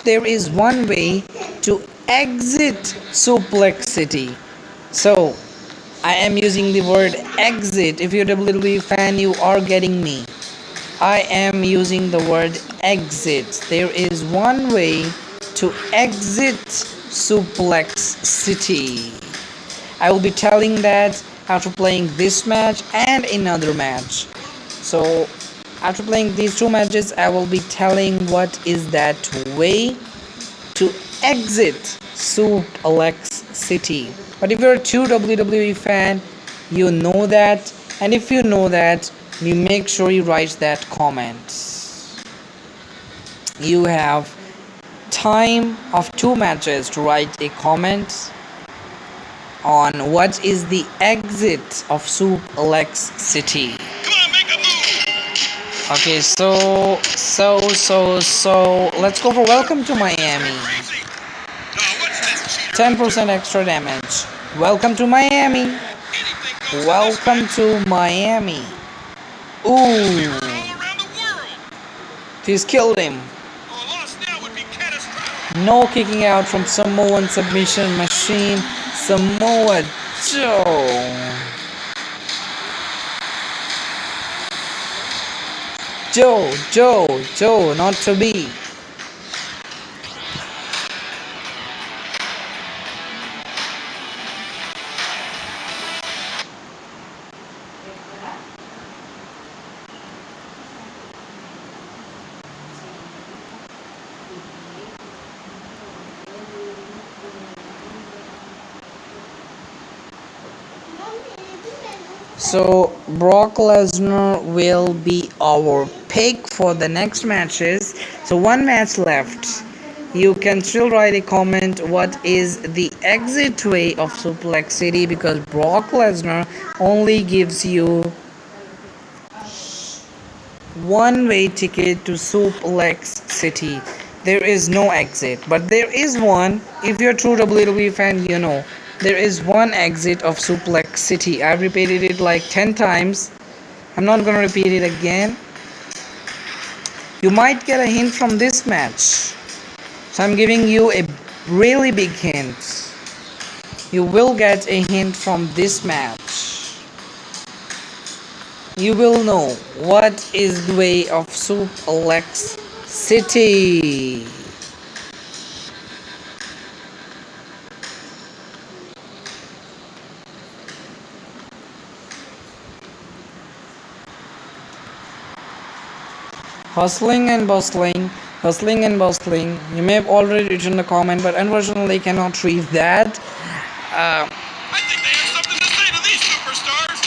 there is one way to exit Suplex City. So I am using the word exit. If you're a WWE fan, you are getting me. I am using the word exit. There is one way to exit Suplex City. I will be telling that after playing this match and another match. So after playing these two matches, I will be telling what is that way to exit Suplex City. But if you're a true WWE fan, you know that, and if you know that, you make sure you write that comment. You have time of 2 matches to write a comment on what is the exit of Suplex City. Come on, make a move. Okay, so let's go for Welcome to Miami. Crazy. What's this cheater? 10% extra damage. Welcome to Miami. Anything goes Welcome to Miami. Ooh, all around the world. he's killed him. A loss now would be catastrophic. No kicking out from Samoan submission machine, Samoa Joe. Joe, not to be. So Brock Lesnar will be our pick for the next matches. So 1 match left. You can still write a comment what is the exit way of Suplex City, because Brock Lesnar only gives you one-way ticket to Suplex City. There is no exit, but there is one. If you're a true WWE fan, you know there is one exit of Suplex City. I've repeated it like 10 times. I'm not gonna repeat it again. You might get a hint from this match, so I'm giving you a really big hint. You will get a hint from this match. You will know what is the way of Suplex City. Hustling and bustling. You may have already written a comment, but unfortunately cannot read that. I think they have something to say to these superstars.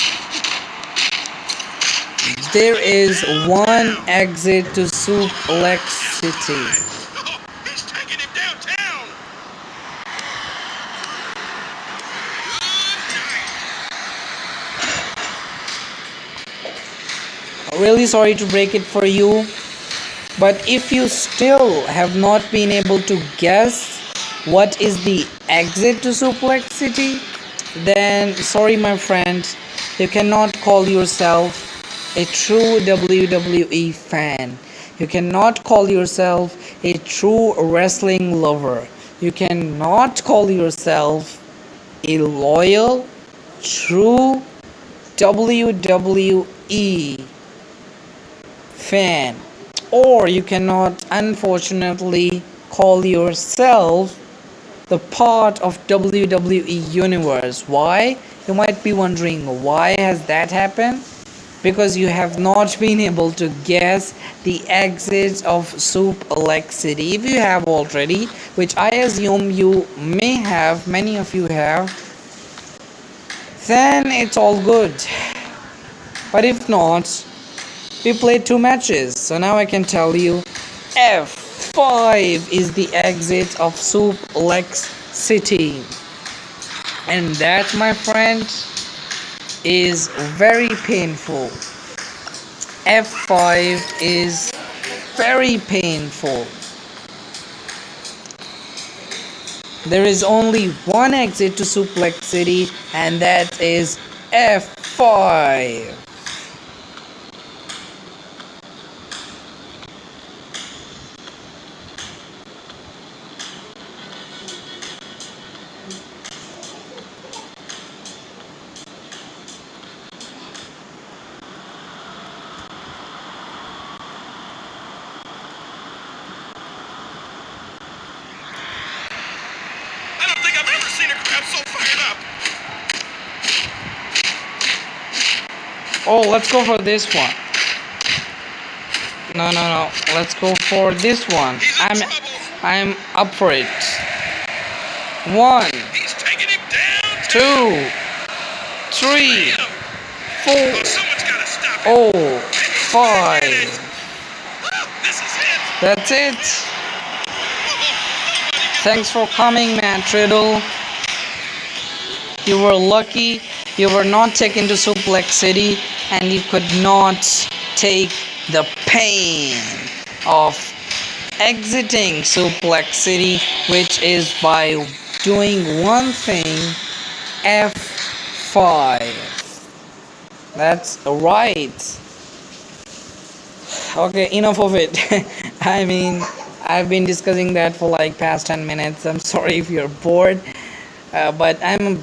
There is one exit to Suplex City. Oh, he's taking him downtown. Good night. Really sorry to break it for you, but if you still have not been able to guess what is the exit to Suplex City, then sorry my friend, you cannot call yourself a true WWE fan. You cannot call yourself a true wrestling lover. You cannot call yourself a loyal, true WWE fan. Or you cannot, unfortunately, call yourself the part of WWE Universe. Why? You might be wondering, why has that happened? because you have not been able to guess the exits of Suplex City. If you have already, which I assume you may have, many of you have, then it's all good. But if not, we played 2 matches, so now I can tell you F5 is the exit of Suplex City. And that, my friend, is very painful. F5 is very painful. There is only one exit to Suplex City, and that is F5. I don't think I've ever seen a crowd so fired up. Oh, let's go for this one. No. Let's go for this one. He's in trouble. I'm up for it. 1, He's taking him down. 2, 3, Bam. 4. Oh, someone's got to stop him. Oh, 5. This is it. That's it. Thanks for coming, Matt Riddle. You were lucky. You were not taken to Suplex City, and you could not take the pain of exiting Suplex City, which is by doing one thing, F5. That's right. Okay, enough of it. I mean, I've been discussing that for like past 10 minutes. I'm sorry if you're bored, but I'm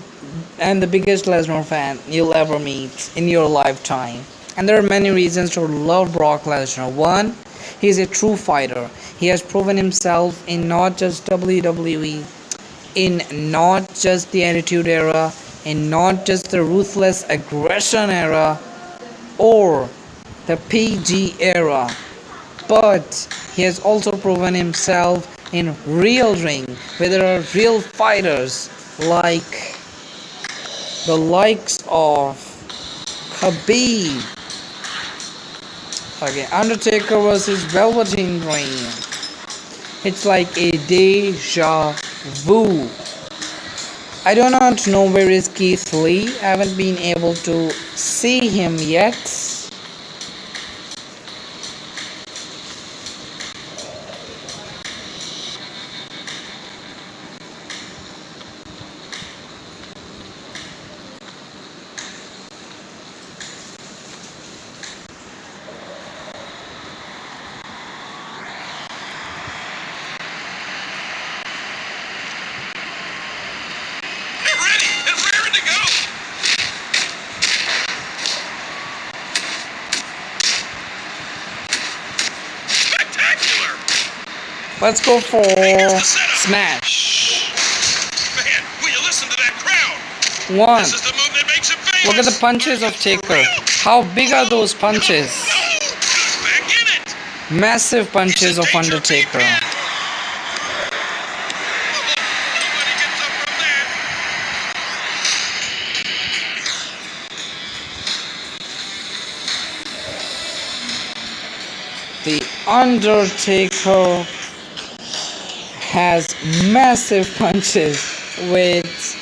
the biggest Lesnar fan you'll ever meet in your lifetime. And there are many reasons to love Brock Lesnar. 1, he's a true fighter. He has proven himself in not just WWE, in not just the Attitude Era, in not just the Ruthless Aggression Era, or the PG era, but he has also proven himself in real ring, where there are real fighters like the likes of Khabib. Okay, Undertaker versus Velveteen Dream. It's like a deja vu. I do not know where is Keith Lee. I haven't been able to see him yet. They're ready and raring to go. Spectacular. Let's go for Smash. Man, will you listen to that crowd? 1. This is the move that makes him famous. Look at the punches of Taker. How big are those punches? No, he's back in it. Massive punches of Undertaker. Nobody gets up from that. The Undertaker has massive punches which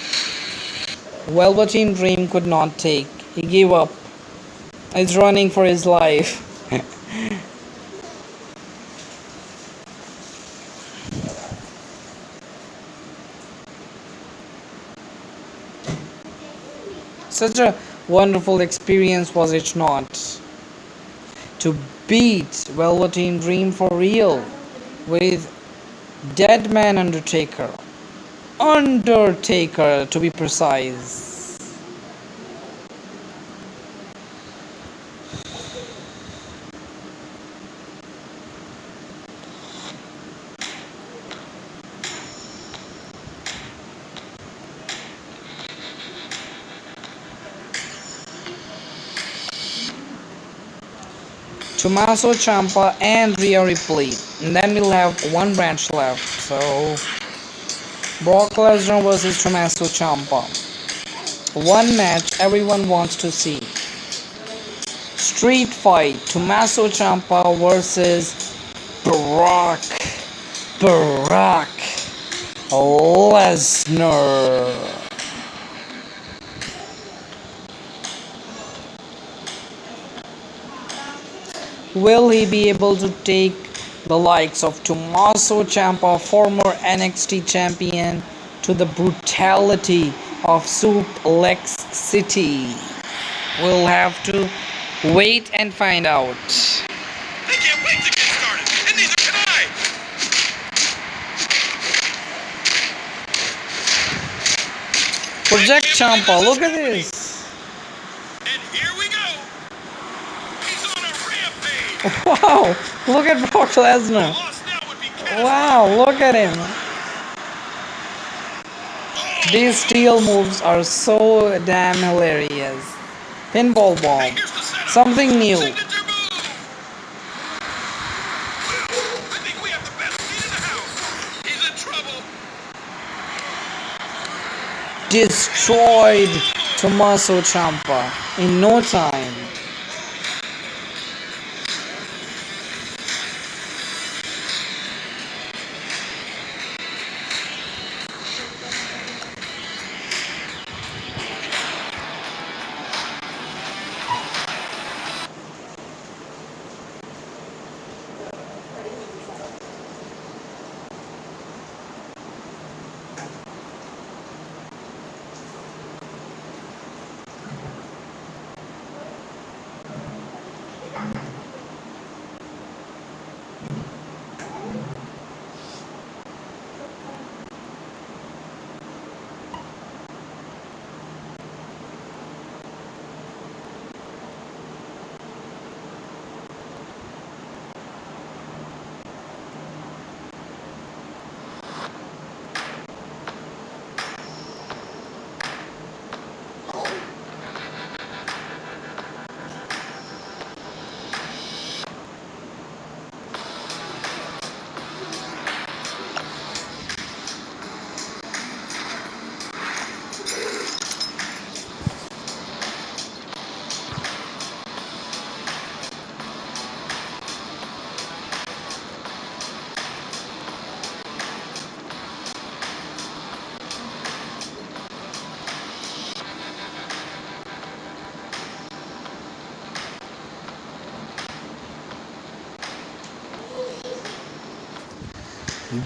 Velveteen Dream could not take. He gave up. He's running for his life. Such a wonderful experience, was it not? To beat Velveteen Dream for real with Deadman Undertaker. Undertaker, to be precise. Tommaso Ciampa and Rhea Ripley. And then we'll have one branch left. So Brock Lesnar versus Tommaso Ciampa. One match everyone wants to see. Street fight. Tommaso Ciampa versus Brock Lesnar. Will he be able to take the likes of Tommaso Ciampa, former NXT champion, to the brutality of Suplex City? We'll have to wait and find out. They can't wait to get started, and neither can I. Project Ciampa, look at this. And here we go. He's on a rampage. Wow, look at Brock Lesnar. Lost now would be catastrophic. Wow, look at him. These steel moves are so damn hilarious. Pinball bomb. Here's the setup. Something new. Signature move. I think we have the best seat in the house. He's in trouble. Destroyed Tommaso Ciampa in no time.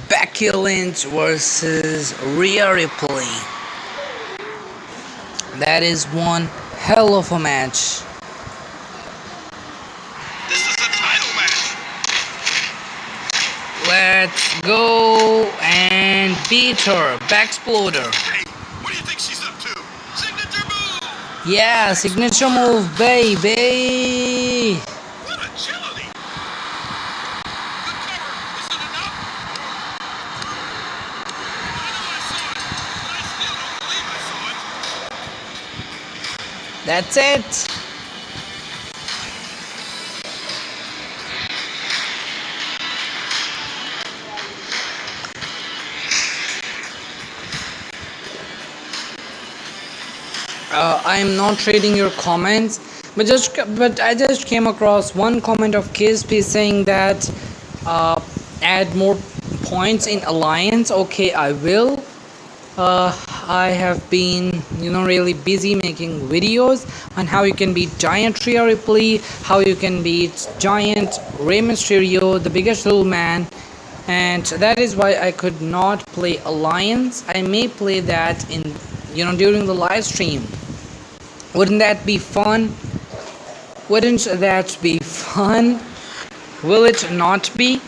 Becky Lynch versus Rhea Ripley. That is one hell of a match. This is a title match. Let's go and beat her. Backsploder. Hey, what do you think she's up to? Signature move. Yeah, signature move, baby. What agility. Good cover. Is it enough? I know I saw it, but I still don't believe I saw it. That's it. I am not reading your comments, but I just came across one comment of KSP saying that add more points in alliance. Okay, I will. I have been really busy making videos on how you can beat Giant Rhea Ripley, how you can beat Giant Rey Mysterio, the biggest little man, and that is why I could not play alliance. I may play that in during the live stream. Wouldn't that be fun? Wouldn't that be fun? Will it not be?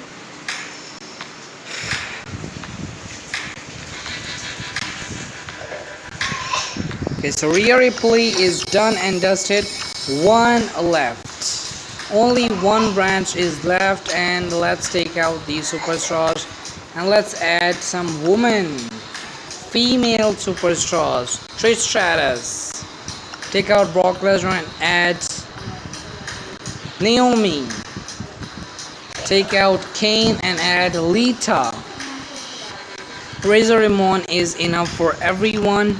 Okay, so Rhea Ripley is done and dusted. One left. Only one branch is left, and let's take out the superstars and let's add some women. Female superstars. Trish Stratus. Take out Brock Lesnar and add Naomi. Take out Kane and add Lita. Razor Ramon is enough for everyone.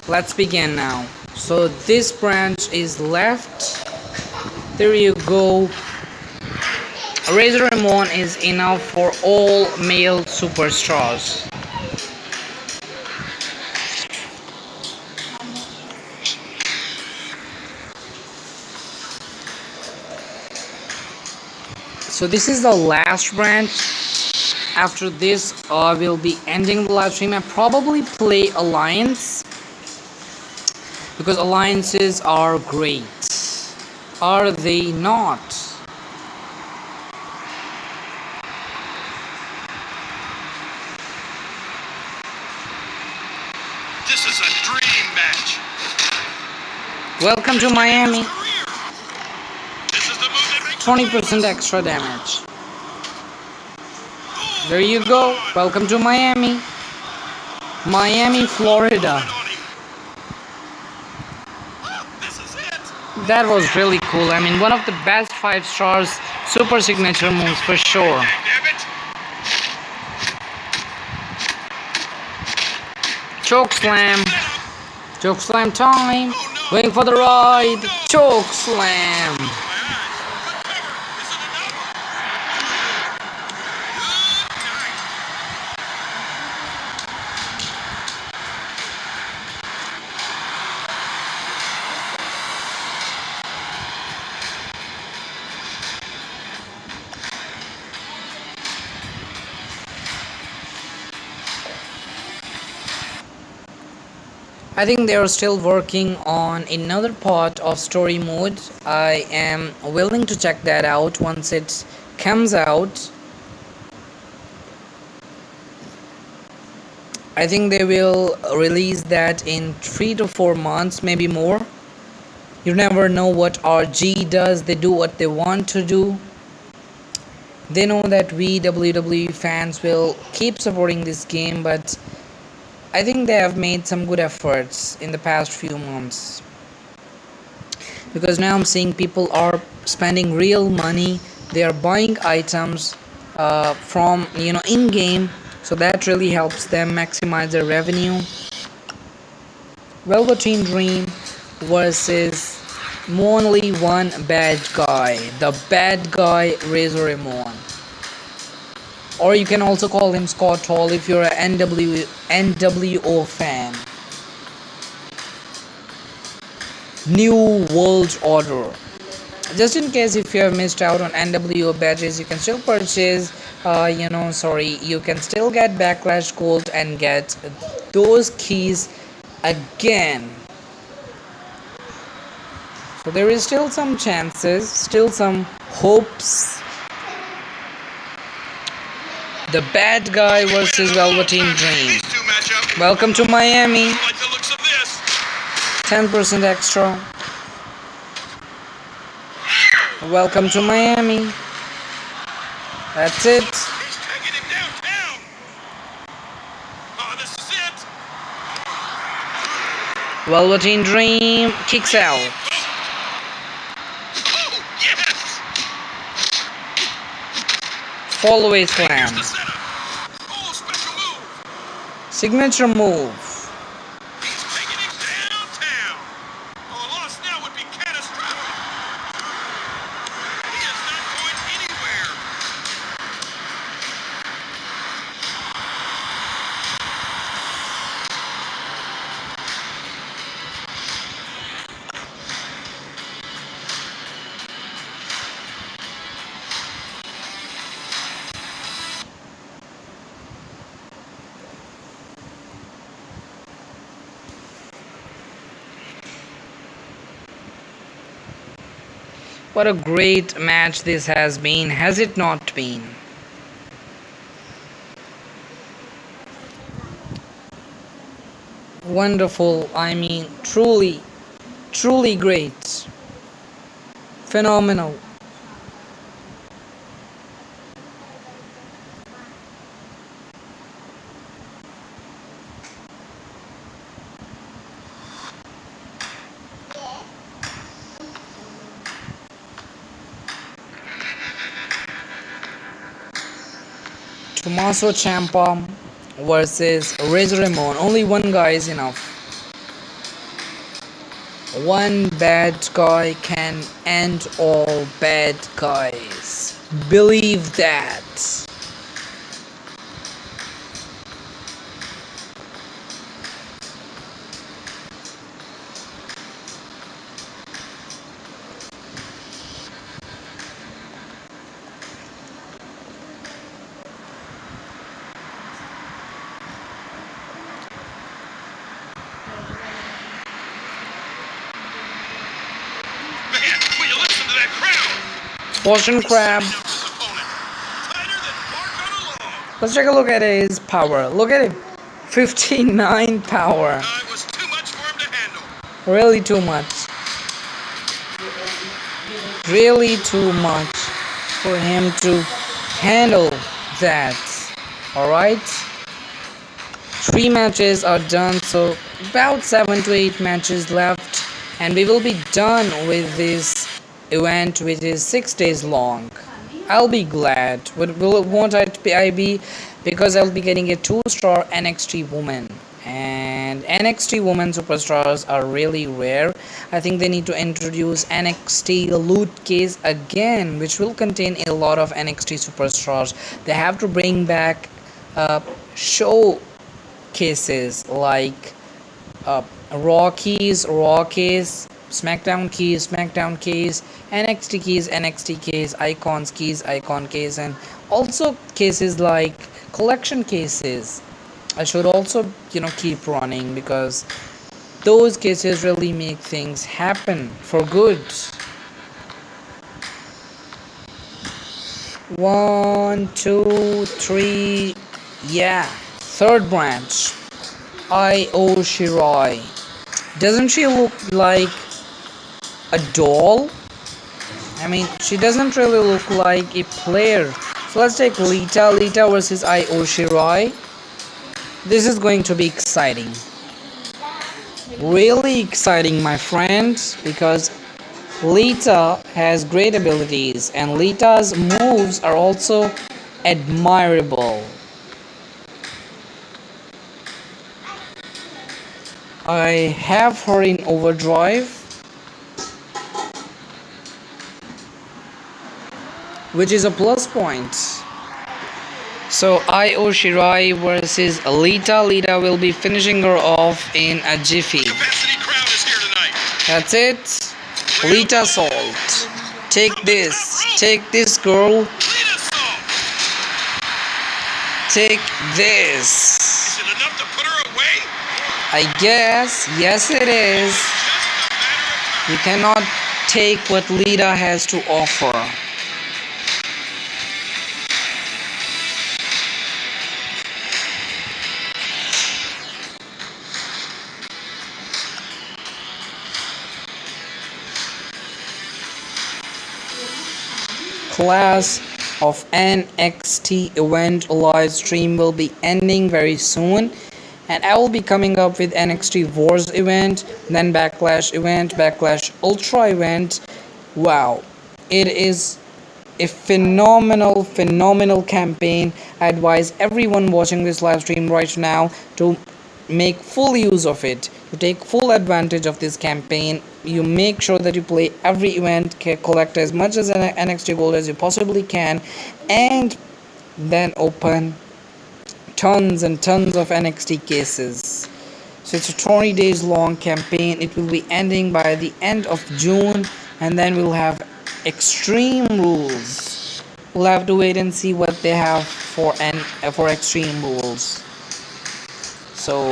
Let's begin now. So this branch is left. There you go. Razor Ramon is enough for all male superstars. So this is the last branch. After this, I will be ending the live stream and probably play Alliance, because alliances are great. Are they not? This is a dream match. Welcome to Miami. This is the move that makes 20% extra damage. There you go. Welcome to Miami. Miami, Florida. This is it. That was really cool. I mean, one of the best 5 stars super signature moves for sure. Damn it. Choke slam. Choke slam time. Waiting for the ride. Choke slam. I think they are still working on another part of story mode. I am willing to check that out once it comes out. I think they will release that in 3 to 4 months, maybe more. You never know what RG does. They do what they want to do. They know that we WWE fans will keep supporting this game, but I think they have made some good efforts in the past few months, because now I'm seeing people are spending real money. They are buying items from in-game, so that really helps them maximize their revenue. Velveteen Dream versus only one bad guy, the bad guy Razor Ramon. Or you can also call him Scott Hall if you're an NWO fan. New World Order. Just in case if you have missed out on NWO badges, you can still purchase, you can still get Backlash Gold and get those keys again. So there is still some chances, still some hopes. The bad guy versus Velveteen Dream. These two match up. Welcome to Miami. I like the looks of this. 10% extra. Welcome to Miami. That's it. He's taking him downtown. Oh, this is it. Velveteen Dream kicks out. Oh, yes. Fallaway Here's Slam. the setup. Oh, special move. Signature move. He's taking him downtown. Oh, a loss now would be catastrophic. He is not going anywhere. What a great match this has been, has it not been? Wonderful, I mean, truly great. Phenomenal. Tommaso Ciampa versus Razor Ramon. Only one guy is enough. One bad guy can end all bad guys. Believe that. Man, will you listen to that crowd? Boston Crab. Opponent. Tighter than bark on a log. Let's take a look at his power. Look at him. 59 power. It was too much for him to handle. Really too much. Really too much for him to handle that. Alright? 3 matches are done, so about 7 to 8 matches left, and we will be done with this event, which is 6 days long. I'll be glad. Won't I be? Because I'll be getting a 2-star NXT woman. And NXT women superstars are really rare. I think they need to introduce NXT Loot Case again, which will contain a lot of NXT superstars. They have to bring back show cases like Raw Keys, SmackDown Keys, NXT Keys, NXT Keys, Icon Keys, and also cases like collection cases. I should also, keep running, because those cases really make things happen for good. 1, 2, 3, yeah. Third branch, Io Shirai. Doesn't she look like a doll? I mean, she doesn't really look like a player. So let's take Lita versus Io Shirai. This is going to be exciting. Really exciting, my friends, because Lita has great abilities and Lita's moves are also admirable. I have her in overdrive, which is a plus point. So Io Shirai versus Lita. Lita will be finishing her off in a jiffy. Capacity crowd is here tonight. That's it. Lita Salt. Take this, girl. Lita Salt. Take this. Is it enough to put her away? I guess. Yes, it is. Just a matter of time. You cannot take what Lita has to offer. Class of NXT event live stream will be ending very soon, and I will be coming up with NXT Wars event, then Backlash event, Backlash Ultra event. Wow, it is a phenomenal campaign. I advise everyone watching this live stream right now to make full use of it, to take full advantage of this campaign. You make sure that you play every event, collect as much as NXT gold as you possibly can, and then open tons and tons of NXT cases. So it's a 20 days long campaign. It will be ending by the end of June, and then we'll have Extreme Rules. We'll have to wait and see what they have for Extreme Rules. So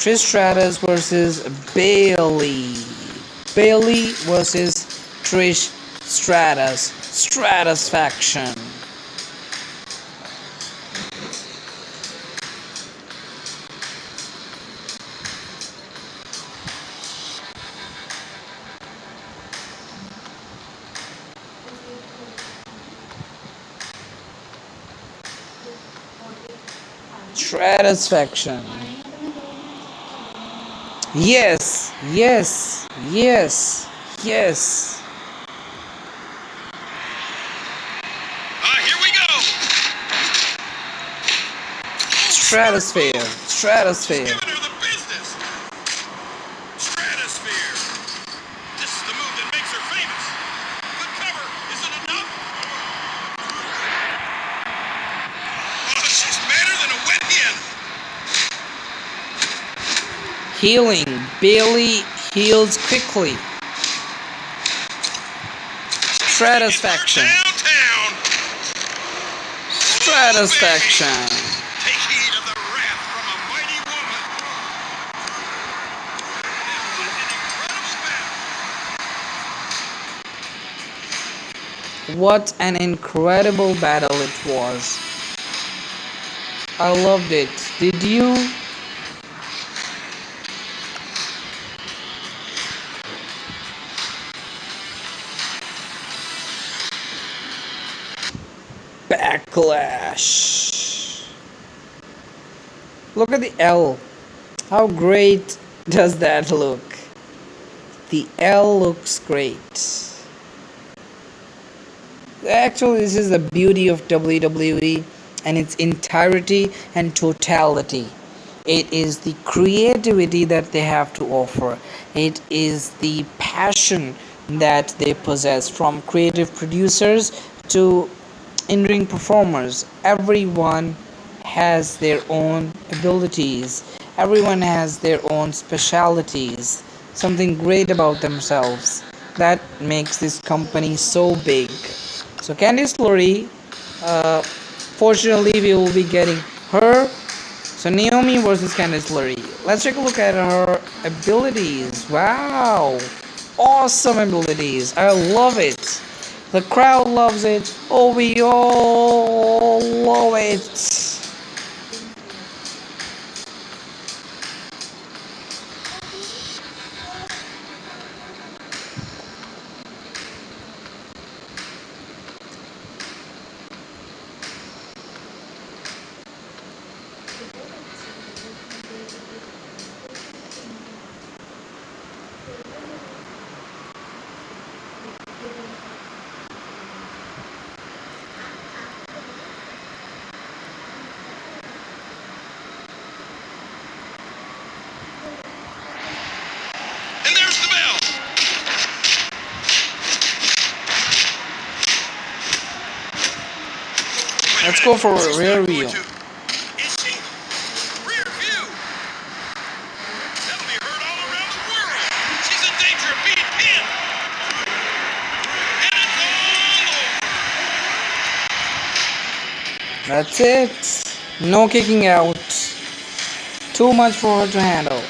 Trish Stratus versus Bailey. Bailey versus Trish Stratus. Stratus faction. Stratus faction. Yes. Here we go. Stratosphere. Stratosphere. Giving her the business. Stratosphere. This is the move that makes her famous. The cover isn't enough. Oh, she's madder than a wet hen. Healing. Bailey heals quickly. Stratisfaction. Downtown. Stratisfaction. Take heed of the wrath from a mighty woman. What an incredible battle it was. I loved it. Did you? Backlash. Look at the L. How great does that look? The L looks great. Actually, this is the beauty of WWE and its entirety and totality. It is the creativity that they have to offer. It is the passion that they possess, from creative producers to in-ring performers. Everyone has their own abilities. Everyone has their own specialities. Something great about themselves. That makes this company so big. So Candice LeRae, fortunately we will be getting her. So Naomi versus Candice LeRae. Let's take a look at her abilities. Wow. Awesome abilities. I love it. The crowd loves it. Oh, we all love it. And there's the bell. Wait a Let's minute. go for a She's rear not going view. to- Is she? Rear view. That'll be heard all around the world. She's in danger of being pinned. And it's all over. That's it. No kicking out. Too much for her to handle.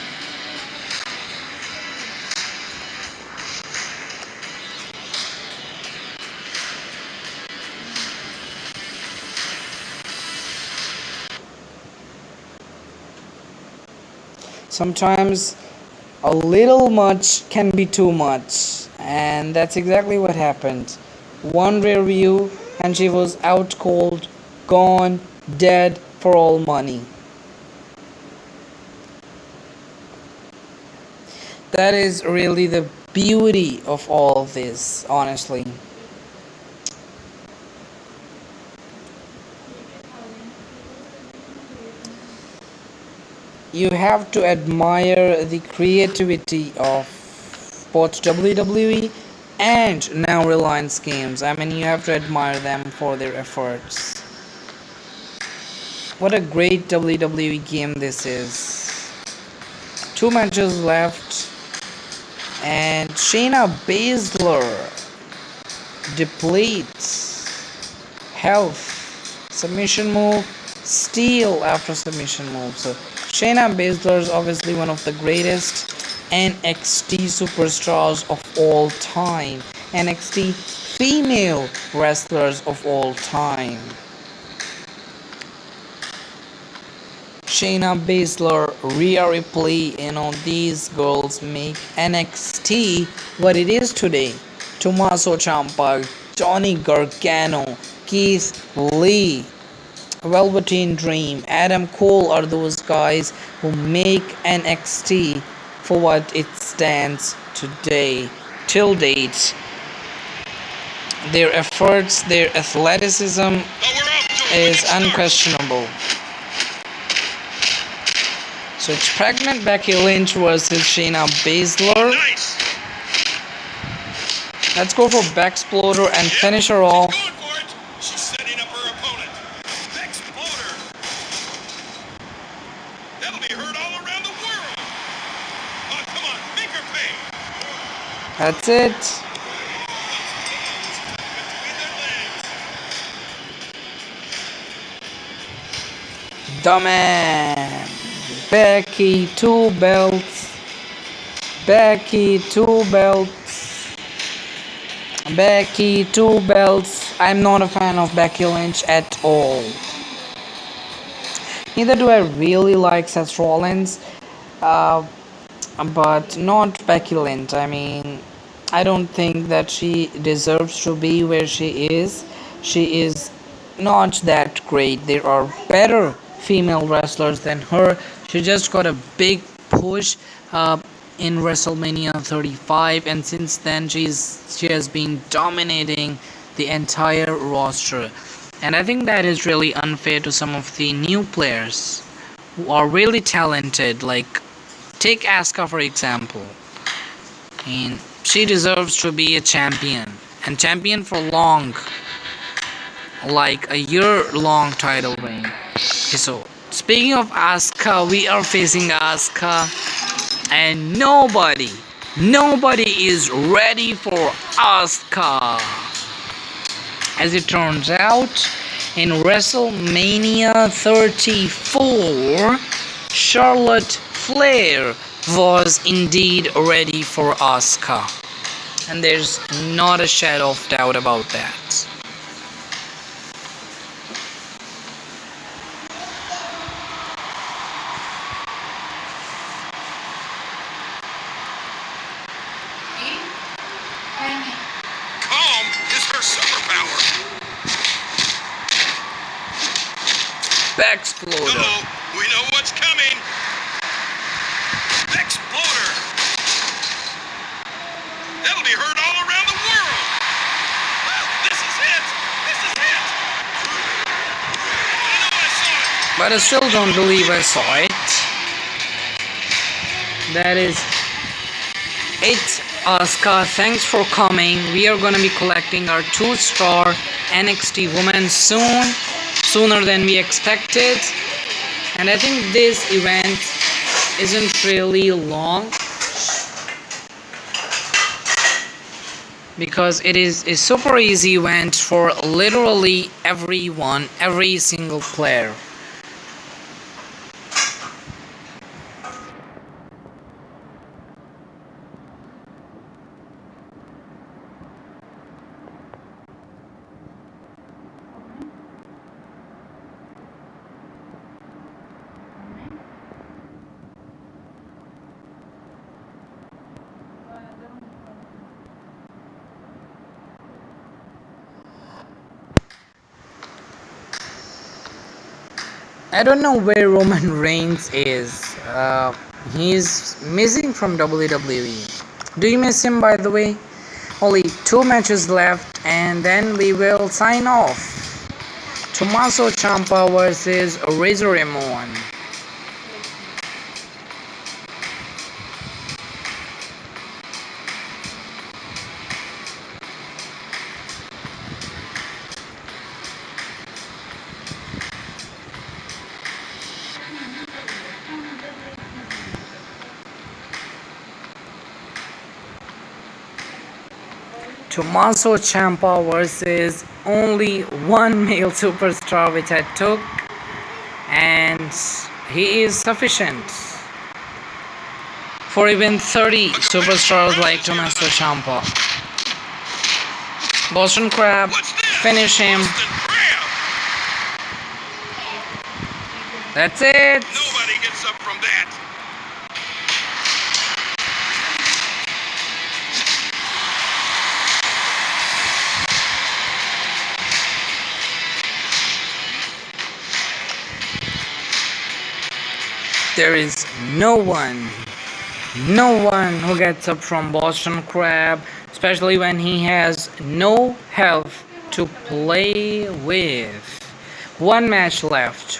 Sometimes a little much can be too much, and that's exactly what happened. One rear view and she was out cold, gone, dead for all money. That is really the beauty of all of this, honestly. You have to admire the creativity of both WWE and now Reliance Games. I mean, you have to admire them for their efforts. What a great WWE game this is. 2 matches left, and Shayna Baszler depletes health. Submission move, steal after submission move. So Shayna Baszler is obviously one of the greatest NXT superstars of all time. NXT female wrestlers of all time. Shayna Baszler, Rhea Ripley, these girls make NXT what it is today. Tommaso Ciampa, Johnny Gargano, Keith Lee, Velveteen Dream, Adam Cole are those guys who make NXT for what it stands today, till date. Their efforts, their athleticism But we're off to a is winning start. unquestionable. So it's pregnant Becky Lynch versus Shayna Baszler. Nice. Let's go for Bexploder and finish her off. She's going for it. She's setting up her opponent. Exploder. That'll be heard all around the world. Oh, come on, make her pay. That's it. The man. Becky, 2 belts. Becky, 2 belts. Becky, 2 belts. I'm not a fan of Becky Lynch at all. Neither do I really like Seth Rollins, but not Becky Lynch. I mean, I don't think that she deserves to be where she is. She is not that great. There are better female wrestlers than her. She just got a big push in WrestleMania 35, and since then she has been dominating the entire roster. And I think that is really unfair to some of the new players who are really talented. Like, take Asuka for example. And she deserves to be a champion, and champion for long, like a year-long title reign. Okay, so speaking of Asuka, we are facing Asuka, and nobody is ready for Asuka. As it turns out, in WrestleMania 34, Charlotte Flair was indeed ready for Asuka, and there's not a shadow of doubt about that. Calm is her superpower. Bexploder. Uh-oh, we know what's coming. Exploder. That'll be heard all around the world. Well, this is it. This is it. I know I saw it. But I still don't believe I saw it. That is it, Asuka. Thanks for coming. We are gonna be collecting our 2-star NXT Women soon, sooner than we expected. And I think this event isn't really long, because it is a super easy event for literally everyone, every single player. I don't know where Roman Reigns is. He's missing from WWE. Do you miss him, by the way? Only 2 matches left, and then we will sign off. Tommaso Ciampa versus Razor Ramon. Tommaso Ciampa versus only one male superstar, which I took, and he is sufficient for even 30 superstars like Tommaso Ciampa. Boston Crab, finish him. That's it. Nobody gets up from that. There is no one who gets up from Boston Crab, especially when he has no health to play with. One match left,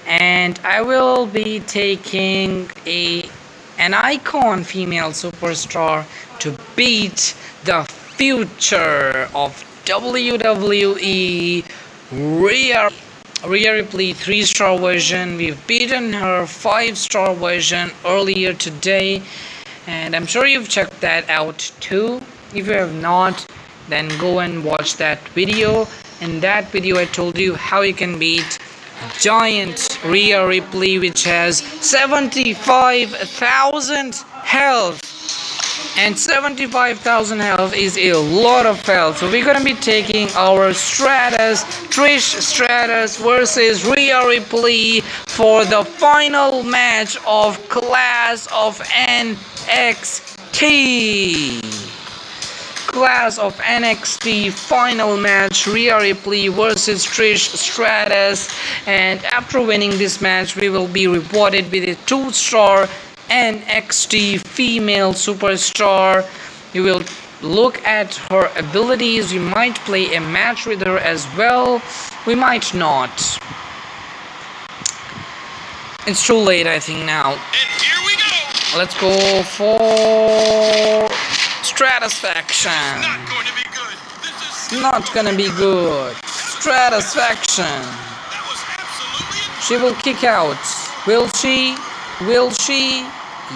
and I will be taking an icon female superstar to beat the future of WWE, Rhea Ripley 3-star version. We've beaten her 5-star version earlier today, and I'm sure you've checked that out too. If you have not, then go and watch that video. In that video I told you how you can beat giant Rhea Ripley, which has 75,000 health, and 75,000 health is a lot of health. So we're gonna be taking our Trish Stratus versus Rhea Ripley for the final match of Class of NXT. Class of NXT final match, Rhea Ripley versus Trish Stratus, and after winning this match we will be rewarded with a 2-star NXT female superstar. You will look at her abilities. We might play a match with her as well, we might not. It's too late I think now. And here we go. Let's go for Stratusfaction. Not going to be good. This is Not gonna be good. Stratusfaction. That was absolutely She will kick out. Will she? Will she?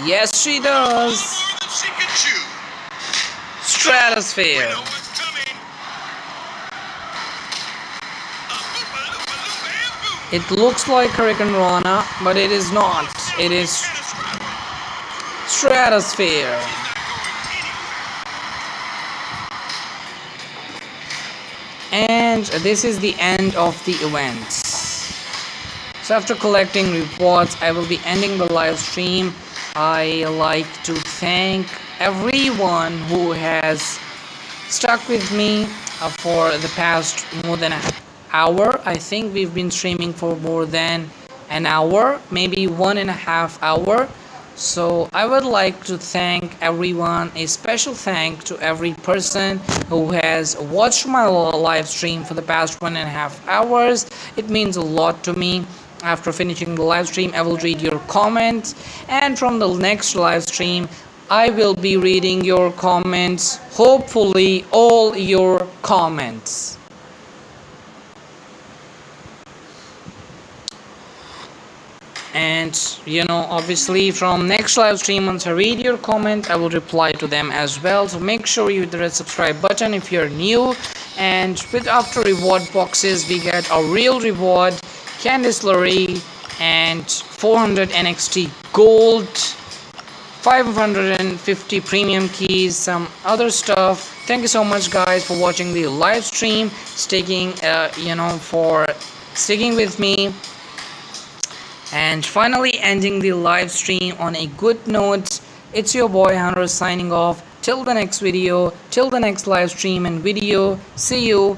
Yes, she does. more than she can chew. We Stratosphere. know what's coming. Boom. It looks like Hurricane Rana, but it is not. It is Stratosphere. And this is the end of the event. So after collecting rewards, I will be ending the live stream. I like to thank everyone who has stuck with me for the past more than an hour. I think we've been streaming for more than an hour, maybe 1.5 hours. So I would like to thank everyone, a special thank to every person who has watched my live stream for the past 1.5 hours. It means a lot to me. After finishing the live stream, I will read your comments, and from the next live stream I will be reading your comments, hopefully all your comments. And obviously from next live stream, once I read your comment, I will reply to them as well. So make sure you hit the red subscribe button if you're new. And with after reward boxes, we get a real reward, Candice LeRae, and 400 NXT gold, 550 premium keys, some other stuff. Thank you so much guys for watching the live stream, for sticking with me, and finally ending the live stream on a good note. It's your boy Hunter signing off. Till the next video, till the next live stream and video. See you.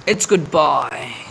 It's goodbye.